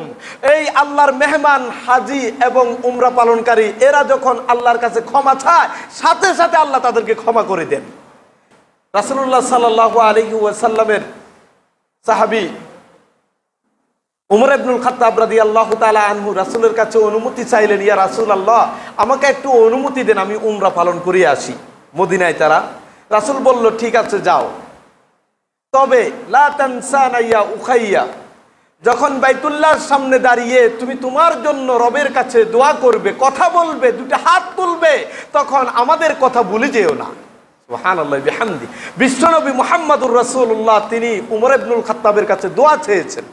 এই আল্লাহর মেহমান হাজী এবং উমরা পালনকারী এরা যখন আল্লাহর কাছে ক্ষমা চায় সাথে সাথে আল্লাহ তাদেরকে ক্ষমা করে দেন। রাসূলুল্লাহ সাল্লাল্লাহু আলাইহি ওয়াসাল্লামের সাহাবী উমর ইবনুল খাত্তাব রাদিয়াল্লাহু তাআলা আনহু রাসূলের কাছে অনুমতি চাইলেন, ইয়া রাসূলুল্লাহ আমাকে একটু অনুমতি দেন, আমি উমরা পালন করে আসি মদিনায়। তারা রাসূল বলল, ঠিক আছে যাও, তবে লা তানসানা ইয়া উখাইয়া, যখন বাইতুল্লাহর সামনে দাঁড়িয়ে তুমি তোমার জন্য রবের কাছে দোয়া করবে, কথা বলবে, দুটো হাত তুলবে, তখন আমাদের কথা ভুলে যেও না। সুবহানাল্লাহি বিহামদি। বিশ্বনবী মুহাম্মদুর রাসূলুল্লাহ তিনি উমর ইবনুল খাত্তাবের কাছে দোয়া চেয়েছেন।